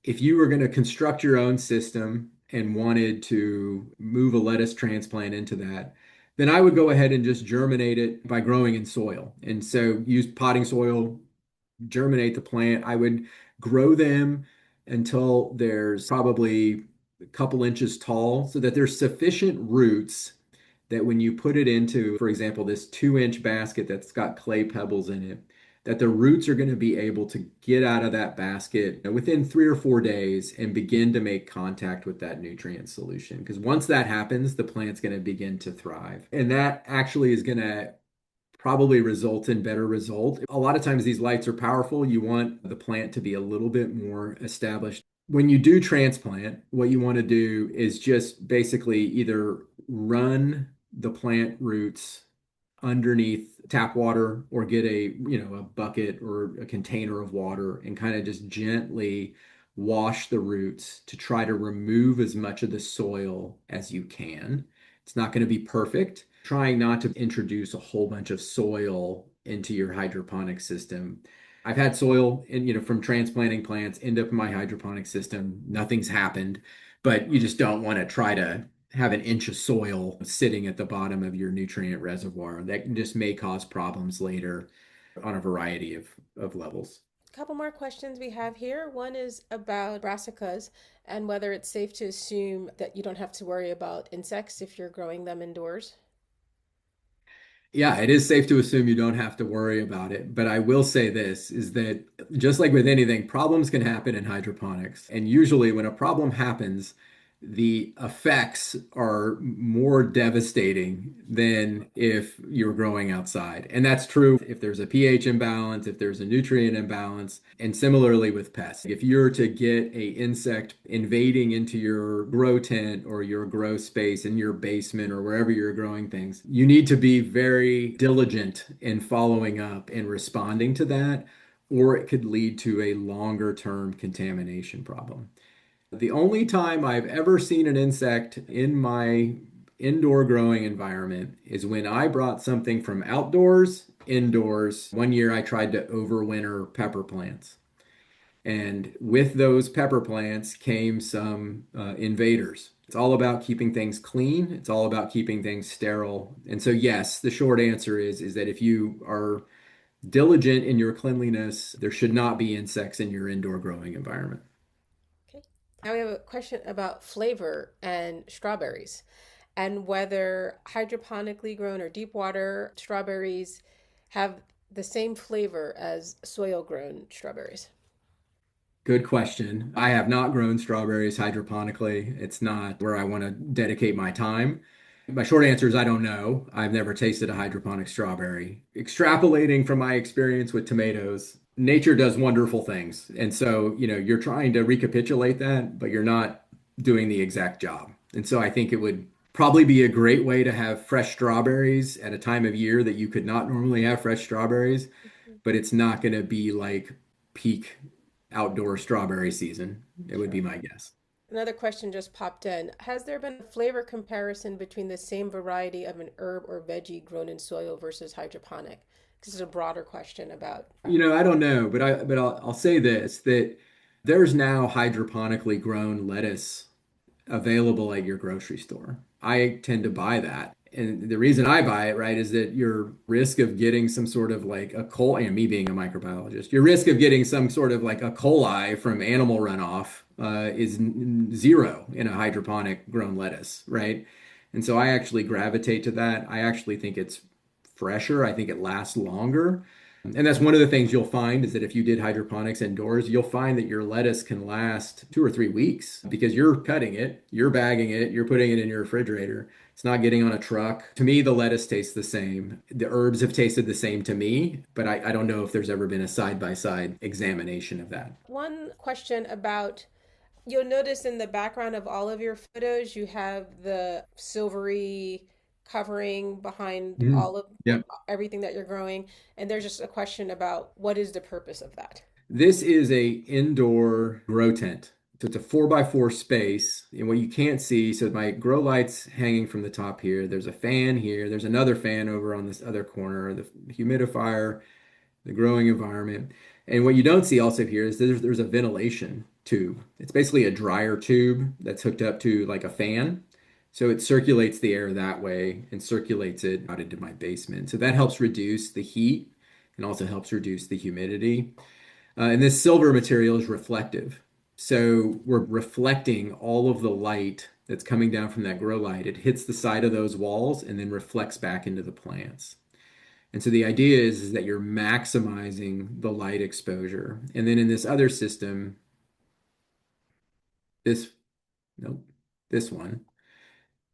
If you were going to construct your own system and wanted to move a lettuce transplant into that, then I would go ahead and just germinate it by growing in soil. And so use potting soil, germinate the plant. I would grow them until there's probably a couple inches tall so that there's sufficient roots that when you put it into, for example, this 2-inch basket that's got clay pebbles in it, that the roots are going to be able to get out of that basket within 3 or 4 days and begin to make contact with that nutrient solution. Because once that happens, the plant's going to begin to thrive. And that actually is going to probably result in better result. A lot of times these lights are powerful. You want the plant to be a little bit more established. When you do transplant, what you want to do is just basically either run the plant roots underneath tap water or get a bucket or a container of water and kind of just gently wash the roots to try to remove as much of the soil as you can. It's not going to be perfect. Trying not to introduce a whole bunch of soil into your hydroponic system. I've had soil from transplanting plants end up in my hydroponic system. Nothing's happened, but you just don't want to try to have an inch of soil sitting at the bottom of your nutrient reservoir. That just may cause problems later on a variety of levels. A couple more questions we have here. One is about brassicas and whether it's safe to assume that you don't have to worry about insects if you're growing them indoors. Yeah, it is safe to assume you don't have to worry about it. But I will say this is that just like with anything, problems can happen in hydroponics. And usually when a problem happens, the effects are more devastating than if you're growing outside. And that's true if there's a pH imbalance, if there's a nutrient imbalance, and similarly with pests. If you're to get a insect invading into your grow tent or your grow space in your basement or wherever you're growing things, you need to be very diligent in following up and responding to that, or it could lead to a longer term contamination problem. The only time I've ever seen an insect in my indoor growing environment is when I brought something from outdoors indoors. One year I tried to overwinter pepper plants. And with those pepper plants came some invaders. It's all about keeping things clean. It's all about keeping things sterile. And so, yes, the short answer is that if you are diligent in your cleanliness, there should not be insects in your indoor growing environment. Okay. Now we have a question about flavor and strawberries and whether hydroponically grown or deep water strawberries have the same flavor as soil grown strawberries. Good question. I have not grown strawberries hydroponically. It's not where I want to dedicate my time. My short answer is I don't know. I've never tasted a hydroponic strawberry. Extrapolating from my experience with tomatoes, nature does wonderful things. And so, you're trying to recapitulate that, but you're not doing the exact job. And so I think it would probably be a great way to have fresh strawberries at a time of year that you could not normally have fresh strawberries, Mhm. but it's not going to be like peak outdoor strawberry season. It would be Sure. my guess. Another question just popped in. Has there been a flavor comparison between the same variety of an herb or veggie grown in soil versus hydroponic? This is a broader question about. I don't know, but I'll say this that there's now hydroponically grown lettuce available at your grocery store. I tend to buy that. And the reason I buy it, right, is that your risk of getting some sort of like a coli, and me being a microbiologist, your risk of getting some sort of like a coli from animal runoff is zero in a hydroponic grown lettuce, right? And so I actually gravitate to that. I actually think it's fresher. I think it lasts longer. And that's one of the things you'll find is that if you did hydroponics indoors, you'll find that your lettuce can last 2 or 3 weeks because you're cutting it, you're bagging it, you're putting it in your refrigerator. It's not getting on a truck. To me, the lettuce tastes the same. The herbs have tasted the same to me, but I don't know if there's ever been a side-by-side examination of that. One question about you'll notice in the background of all of your photos, you have the silvery covering behind Mhm. all of Yep. everything that you're growing. And there's just a question about what is the purpose of that? This is a indoor grow tent. So it's a 4x4 space. And what you can't see, so my grow light's hanging from the top here. There's a fan here. There's another fan over on this other corner, the humidifier, the growing environment. And what you don't see also here is there's a ventilation tube. It's basically a dryer tube that's hooked up to like a fan. So it circulates the air that way and circulates it out into my basement. So that helps reduce the heat and also helps reduce the humidity. And this silver material is reflective. So we're reflecting all of the light that's coming down from that grow light. It hits the side of those walls and then reflects back into the plants. And so the idea is that you're maximizing the light exposure. And then in this other system, this, nope, this one,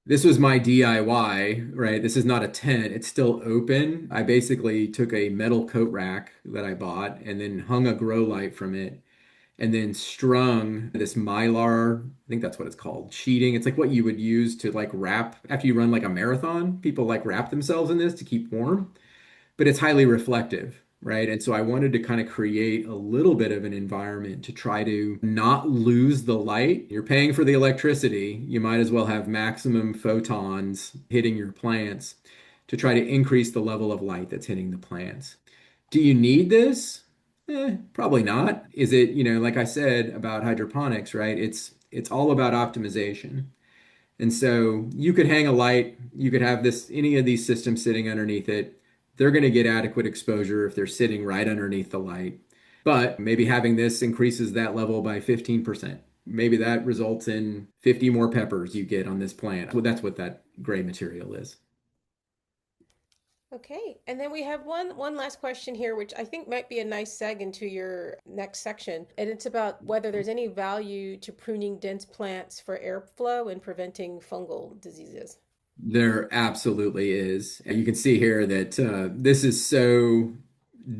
this was my DIY, right? This is not a tent. It's still open. I basically took a metal coat rack that I bought and then hung a grow light from it and then strung this mylar, I think that's what it's called, sheeting. It's like what you would use to like wrap after you run like a marathon. People like wrap themselves in this to keep warm, but it's highly reflective, right? And so I wanted to kind of create a little bit of an environment to try to not lose the light. You're paying for the electricity. You might as well have maximum photons hitting your plants to try to increase the level of light that's hitting the plants. Do you need this? Probably not. Is it, like I said about hydroponics, right? It's all about optimization. And so you could hang a light, you could have this any of these systems sitting underneath it. They're going to get adequate exposure if they're sitting right underneath the light. But maybe having this increases that level by 15%. Maybe that results in 50 more peppers you get on this plant. Well, that's what that gray material is. Okay, and then we have one last question here, which I think might be a nice seg into your next section, and it's about whether there's any value to pruning dense plants for airflow and preventing fungal diseases. There absolutely is. And you can see here that this is so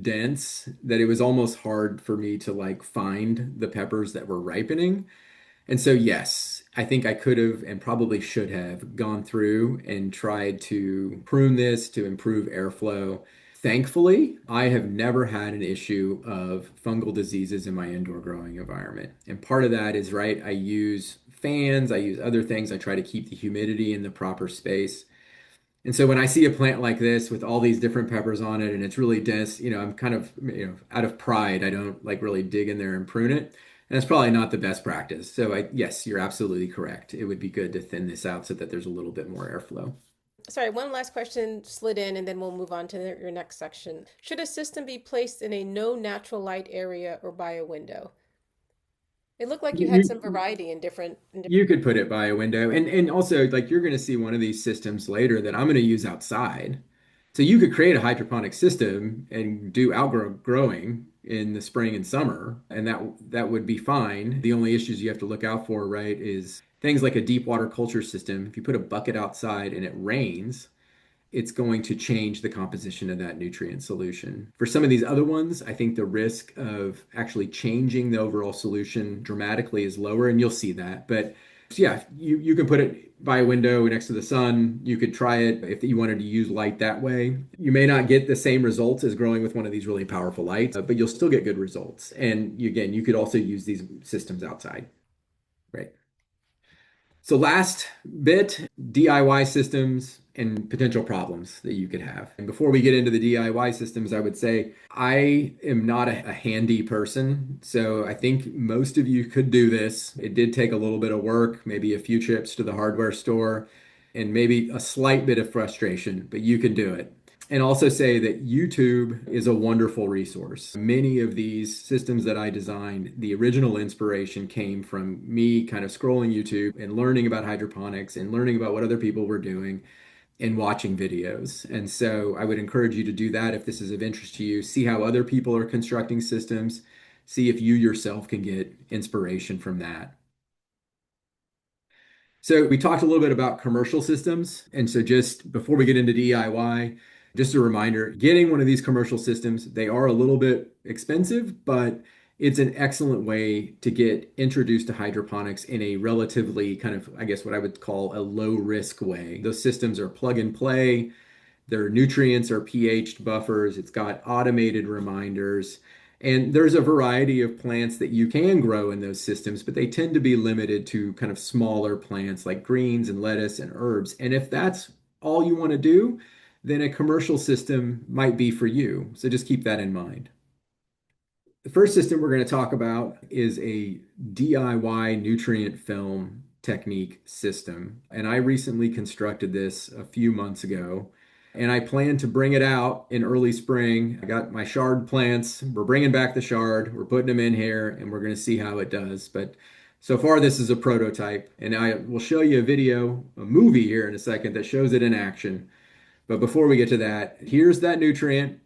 dense that it was almost hard for me to like find the peppers that were ripening. And so, yes, I think I could have and probably should have gone through and tried to prune this to improve airflow. Thankfully, I have never had an issue of fungal diseases in my indoor growing environment. And part of that is, right, I use fans, I use other things, I try to keep the humidity in the proper space. And so when I see a plant like this with all these different peppers on it and it's really dense, I'm kind of, out of pride, I don't like really dig in there and prune it. And that's probably not the best practice. So yes, you're absolutely correct. It would be good to thin this out so that there's a little bit more airflow. Sorry, one last question slid in, and then we'll move on to your next section. Should a system be placed in a no natural light area or by a window? It looked like you had some You, variety in different. You could put it by a window. And also like you're going to see one of these systems later that I'm going to use outside. So you could create a hydroponic system and do outgrow growing in the spring and summer, and that would be fine. The only issues you have to look out for, right, is things like a deep water culture system. If you put a bucket outside and it rains, it's going to change the composition of that nutrient solution. For some of these other ones, I think the risk of actually changing the overall solution dramatically is lower, and you'll see that. But yeah, you can put it by a window next to the sun. You could try it if you wanted to use light that way. You may not get the same results as growing with one of these really powerful lights, but you'll still get good results. And again, you could also use these systems outside, right? So last bit, DIY systems and potential problems that you could have. And before we get into the DIY systems, I would say I am not a handy person. So I think most of you could do this. It did take a little bit of work, maybe a few trips to the hardware store, and maybe a slight bit of frustration, but you can do it. And also say that YouTube is a wonderful resource. Many of these systems that I designed, the original inspiration came from me kind of scrolling YouTube and learning about hydroponics and learning about what other people were doing. and watching videos. And so I would encourage you to do that if this is of interest to you. See how other people are constructing systems. See if you yourself can get inspiration from that. So we talked a little bit about commercial systems. And so just before we get into DIY, just a reminder, getting one of these commercial systems, they are a little bit expensive, but it's an excellent way to get introduced to hydroponics in a relatively kind of, I guess, what I would call a low risk way. Those systems are plug and play. Their nutrients are pH buffers. It's got automated reminders. And there's a variety of plants that you can grow in those systems, but they tend to be limited to kind of smaller plants like greens and lettuce and herbs. And if that's all you want to do, then a commercial system might be for you. So just keep that in mind. The first system we're going to talk about is a DIY nutrient film technique system. And I recently constructed this a few months ago. And I plan to bring it out in early spring. I got my shard plants. We're bringing back the shard. We're putting them in here and we're going to see how it does. But so far, this is a prototype. And I will show you a video, a movie here in a second that shows it in action. But before we get to that, here's that nutrient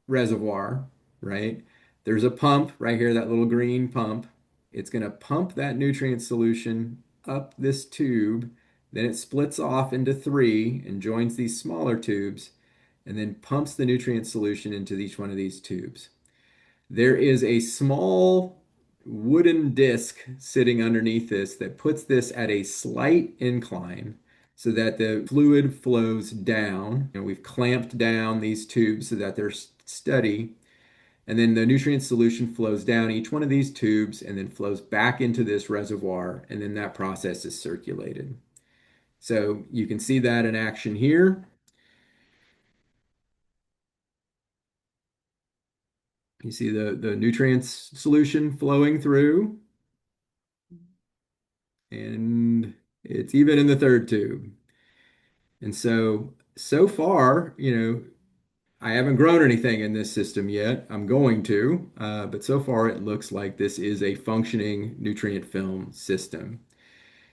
reservoir, right? There's a pump right here, that little green pump. It's going to pump that nutrient solution up this tube. Then it splits off into three and joins these smaller tubes and then pumps the nutrient solution into each one of these tubes. There is a small wooden disc sitting underneath this that puts this at a slight incline so that the fluid flows down. And we've clamped down these tubes so that they're steady. And then the nutrient solution flows down each one of these tubes and then flows back into this reservoir. And then that process is circulated. So you can see that in action here. You see the nutrients solution flowing through, and it's even in the third tube. And so far, I haven't grown anything in this system yet. I'm going to, but so far it looks like this is a functioning nutrient film system.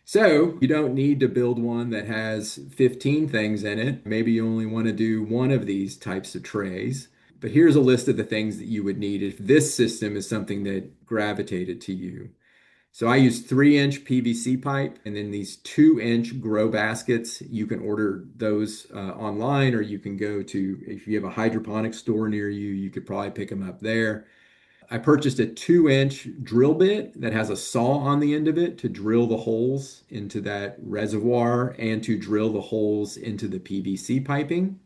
So you don't need to build one that has 15 things in it. Maybe you only want to do one of these types of trays. But here's a list of the things that you would need if this system is something that gravitated to you. So I use 3-inch PVC pipe and then these 2-inch grow baskets. You can order those online, or you can go to, if you have a hydroponic store near you, you could probably pick them up there. I purchased a 2-inch drill bit that has a saw on the end of it to drill the holes into that reservoir and to drill the holes into the PVC piping.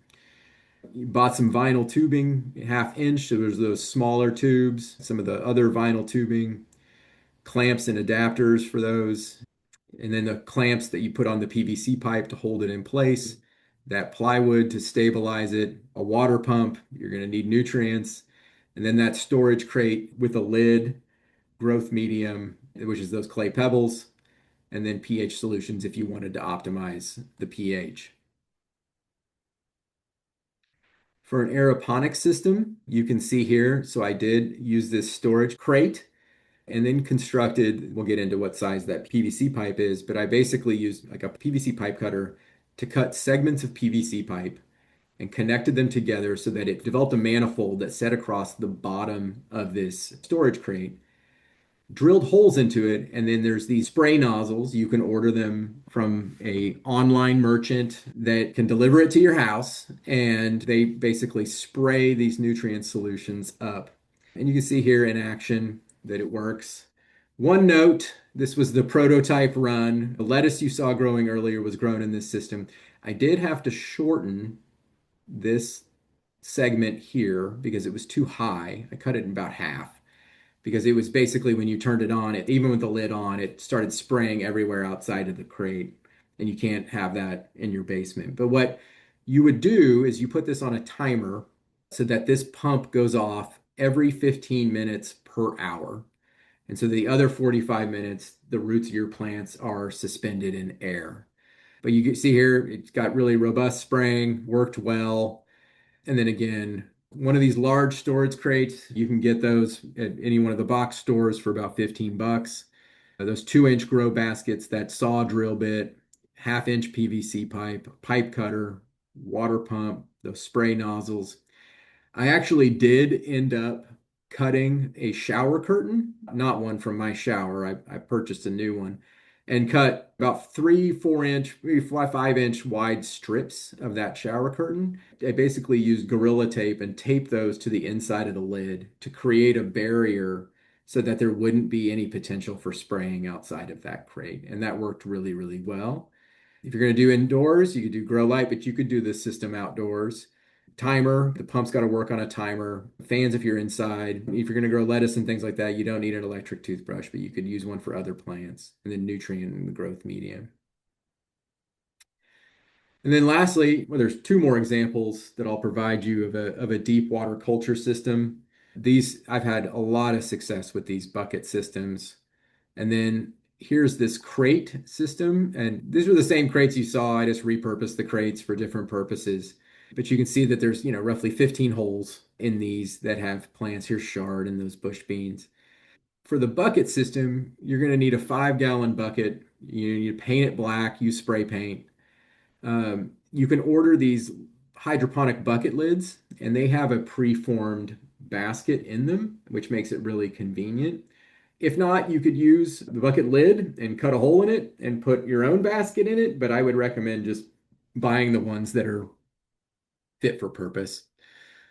Bought some vinyl tubing, 1/2 inch. So there's those smaller tubes, some of the other vinyl tubing, clamps and adapters for those, and then the clamps that you put on the PVC pipe to hold it in place, that plywood to stabilize it, a water pump, you're going to need nutrients, and then that storage crate with a lid, growth medium, which is those clay pebbles, and then pH solutions if you wanted to optimize the pH. For an aeroponic system, you can see here, so I did use this storage crate and then constructed, we'll get into what size that PVC pipe is, but I basically used like a PVC pipe cutter to cut segments of PVC pipe and connected them together so that it developed a manifold that set across the bottom of this storage crate, drilled holes into it, and then there's these spray nozzles. You can order them from a online merchant that can deliver it to your house, and they basically spray these nutrient solutions up. And you can see here in action that it works. One note, this was the prototype run. The lettuce you saw growing earlier was grown in this system. I did have to shorten this segment here because it was too high. I cut it in about half because it was basically when you turned it on, even with the lid on, it started spraying everywhere outside of the crate. And you can't have that in your basement. But what you would do is you put this on a timer so that this pump goes off every 15 minutes per hour. And so the other 45 minutes, the roots of your plants are suspended in air. But you can see here, it's got really robust spraying, worked well. And then again, one of these large storage crates, you can get those at any one of the box stores for about 15 bucks. Those 2-inch grow baskets, that saw drill bit, 1/2 inch PVC pipe, pipe cutter, water pump, those spray nozzles. I actually did end up cutting a shower curtain, not one from my shower. I purchased a new one and cut about 3, 4 inch, maybe 5 inch wide strips of that shower curtain. I basically used Gorilla Tape and taped those to the inside of the lid to create a barrier so that there wouldn't be any potential for spraying outside of that crate. And that worked really, really well. If you're going to do indoors, you could do grow light, but you could do the system outdoors. Timer, the pump's got to work on a timer. Fans if you're inside. If you're going to grow lettuce and things like that, you don't need an electric toothbrush, but you could use one for other plants. And then nutrient in the growth medium. And then lastly, well, there's two more examples that I'll provide you of a deep water culture system. These, I've had a lot of success with these bucket systems. And then here's this crate system. And these are the same crates you saw. I just repurposed the crates for different purposes. But you can see that there's, roughly 15 holes in these that have plants. Here's chard and those bush beans. For the bucket system, you're going to need a 5 gallon bucket. You paint it black, use spray paint. You can order these hydroponic bucket lids, and they have a preformed basket in them, which makes it really convenient. If not, you could use the bucket lid and cut a hole in it and put your own basket in it, but I would recommend just buying the ones that are fit for purpose.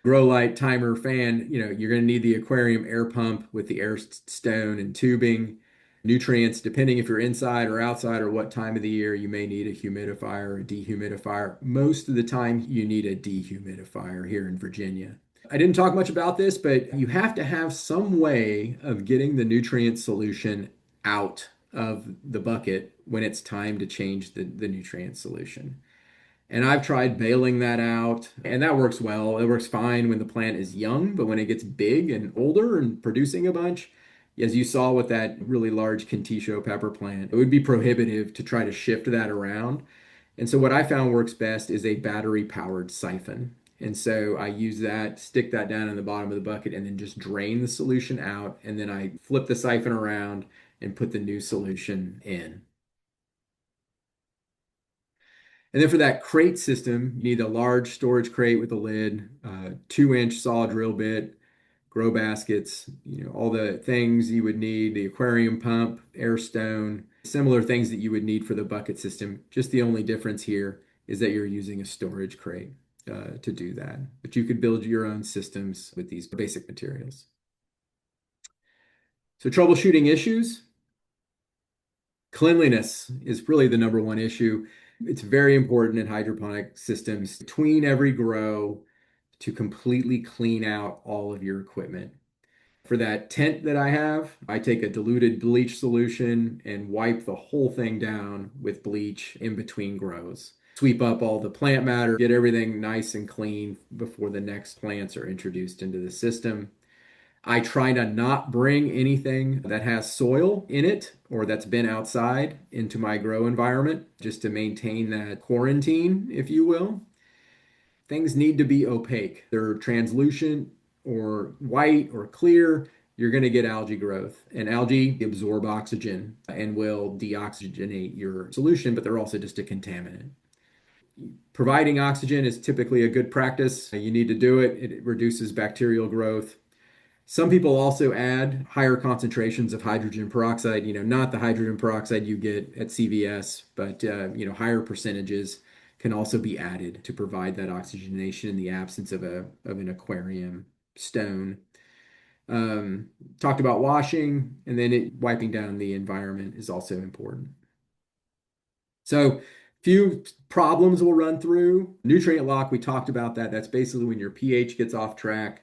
Grow light, timer, fan, you're going to need the aquarium air pump with the air stone and tubing. Nutrients, depending if you're inside or outside or what time of the year, you may need a humidifier or a dehumidifier. Most of the time, you need a dehumidifier here in Virginia. I didn't talk much about this, but you have to have some way of getting the nutrient solution out of the bucket when it's time to change the nutrient solution. And I've tried bailing that out, and that works well. It works fine when the plant is young, but when it gets big and older and producing a bunch, as you saw with that really large Conticho pepper plant, it would be prohibitive to try to shift that around. And so what I found works best is a battery powered siphon. And so I use that, stick that down in the bottom of the bucket, and then just drain the solution out. And then I flip the siphon around and put the new solution in. And then for that crate system, you need a large storage crate with a lid, 2 inch saw drill bit, grow baskets, all the things you would need, the aquarium pump, air stone, similar things that you would need for the bucket system. Just the only difference here is that you're using a storage crate to do that. But you could build your own systems with these basic materials. So troubleshooting issues. Cleanliness is really the number one issue. It's very important in hydroponic systems between every grow to completely clean out all of your equipment. For that tent that I have, I take a diluted bleach solution and wipe the whole thing down with bleach in between grows. Sweep up all the plant matter, get everything nice and clean before the next plants are introduced into the system. I try to not bring anything that has soil in it or that's been outside into my grow environment just to maintain that quarantine, if you will. Things need to be opaque. They're translucent or white or clear. You're going to get algae growth. And algae absorb oxygen and will deoxygenate your solution, but they're also just a contaminant. Providing oxygen is typically a good practice. You need to do it. It reduces bacterial growth. Some people also add higher concentrations of hydrogen peroxide, not the hydrogen peroxide you get at CVS, but higher percentages can also be added to provide that oxygenation in the absence of an aquarium stone. Talked about washing, and then wiping down the environment is also important. So few problems we'll run through. Nutrient lock, we talked about that. That's basically when your pH gets off track.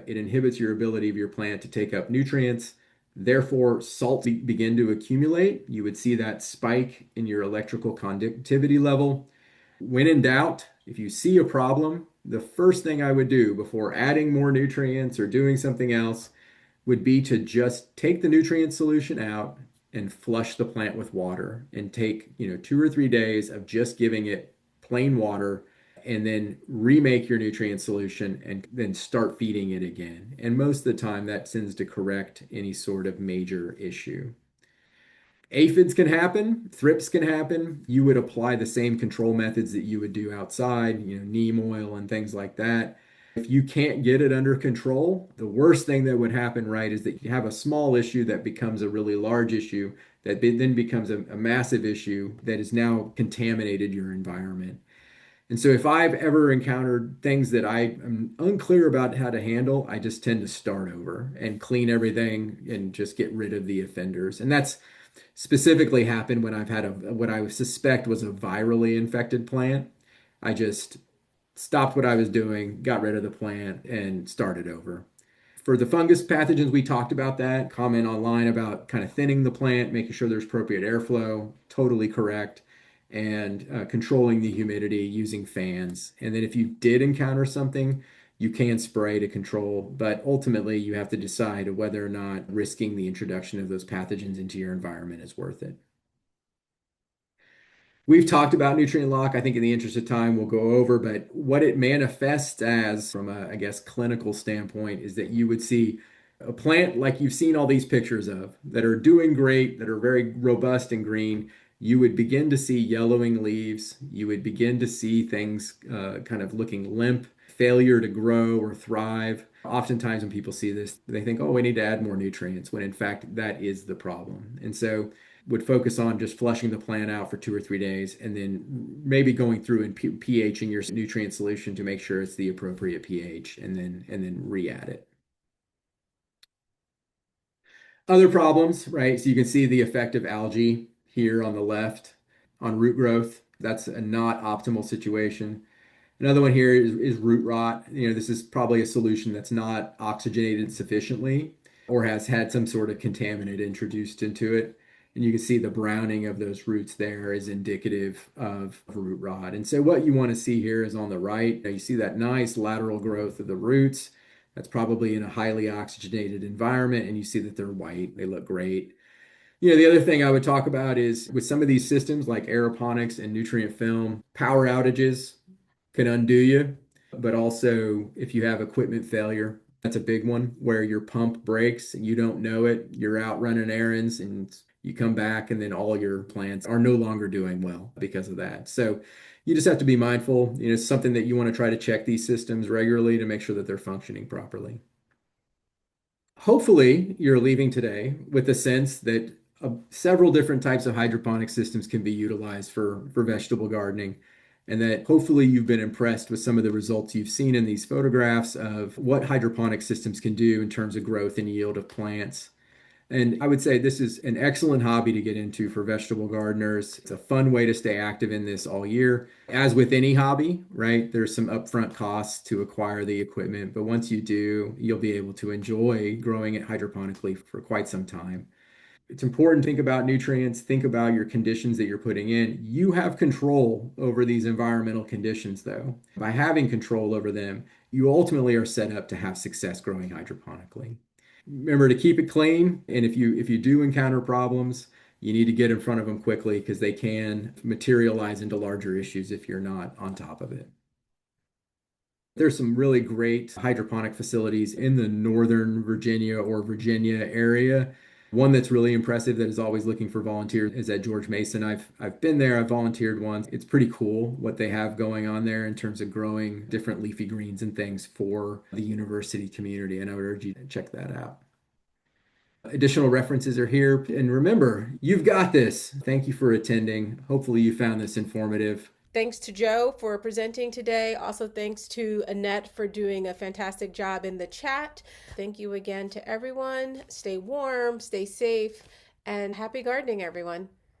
It inhibits your ability of your plant to take up nutrients. Therefore, salts begin to accumulate. You would see that spike in your electrical conductivity level. When in doubt, if you see a problem, the first thing I would do before adding more nutrients or doing something else would be to just take the nutrient solution out and flush the plant with water and take, 2 or 3 days of just giving it plain water and then remake your nutrient solution and then start feeding it again. And most of the time that tends to correct any sort of major issue. Aphids can happen, thrips can happen. You would apply the same control methods that you would do outside, neem oil and things like that. If you can't get it under control, the worst thing that would happen, right, is that you have a small issue that becomes a really large issue that then becomes a massive issue that has now contaminated your environment. And so if I've ever encountered things that I am unclear about how to handle, I just tend to start over and clean everything and just get rid of the offenders. And that's specifically happened when I've had what I suspect was a virally infected plant. I just stopped what I was doing, got rid of the plant, and started over. For the fungus pathogens, we talked about that. Comment online about kind of thinning the plant, making sure there's appropriate airflow, totally correct, and controlling the humidity using fans. And then if you did encounter something, you can spray to control, but ultimately you have to decide whether or not risking the introduction of those pathogens into your environment is worth it. We've talked about nutrient lock. I think in the interest of time, we'll go over, but what it manifests as from a, I guess, clinical standpoint is that you would see a plant like you've seen all these pictures of that are doing great, that are very robust and green. You would begin to see yellowing leaves. You would begin to see things kind of looking limp, failure to grow or thrive. Oftentimes, when people see this, they think, oh, we need to add more nutrients, when in fact, that is the problem. And so, would focus on just flushing the plant out for 2 or 3 days and then maybe going through and pHing your nutrient solution to make sure it's the appropriate pH and then re-add it. Other problems, right? So you can see the effect of algae here on the left on root growth. That's a not optimal situation. Another one here is root rot. This is probably a solution that's not oxygenated sufficiently or has had some sort of contaminant introduced into it. And you can see the browning of those roots there is indicative of root rot. And so what you want to see here is on the right. Now you see that nice lateral growth of the roots. That's probably in a highly oxygenated environment, and you see that they're white. They look great. The other thing I would talk about is with some of these systems like aeroponics and nutrient film, power outages can undo you. But also, if you have equipment failure, that's a big one where your pump breaks and you don't know it. You're out running errands and you come back, and then all your plants are no longer doing well because of that. So you just have to be mindful. It's something that you want to try to check these systems regularly to make sure that they're functioning properly. Hopefully, you're leaving today with a sense that several different types of hydroponic systems can be utilized for vegetable gardening, and that hopefully you've been impressed with some of the results you've seen in these photographs of what hydroponic systems can do in terms of growth and yield of plants. And I would say this is an excellent hobby to get into for vegetable gardeners. It's a fun way to stay active in this all year. As with any hobby, right, there's some upfront costs to acquire the equipment, but once you do, you'll be able to enjoy growing it hydroponically for quite some time. It's important to think about nutrients, think about your conditions that you're putting in. You have control over these environmental conditions, though. By having control over them, you ultimately are set up to have success growing hydroponically. Remember to keep it clean, and if you do encounter problems, you need to get in front of them quickly because they can materialize into larger issues if you're not on top of it. There's some really great hydroponic facilities in the Northern Virginia or Virginia area. One that's really impressive that is always looking for volunteers is at George Mason. I've been there, I've volunteered once. It's pretty cool what they have going on there in terms of growing different leafy greens and things for the university community, and I would urge you to check that out. Additional references are here. And remember, you've got this. Thank you for attending. Hopefully, you found this informative. Thanks to Joe for presenting today. Also, thanks to Annette for doing a fantastic job in the chat. Thank you again to everyone. Stay warm, stay safe, and happy gardening, everyone.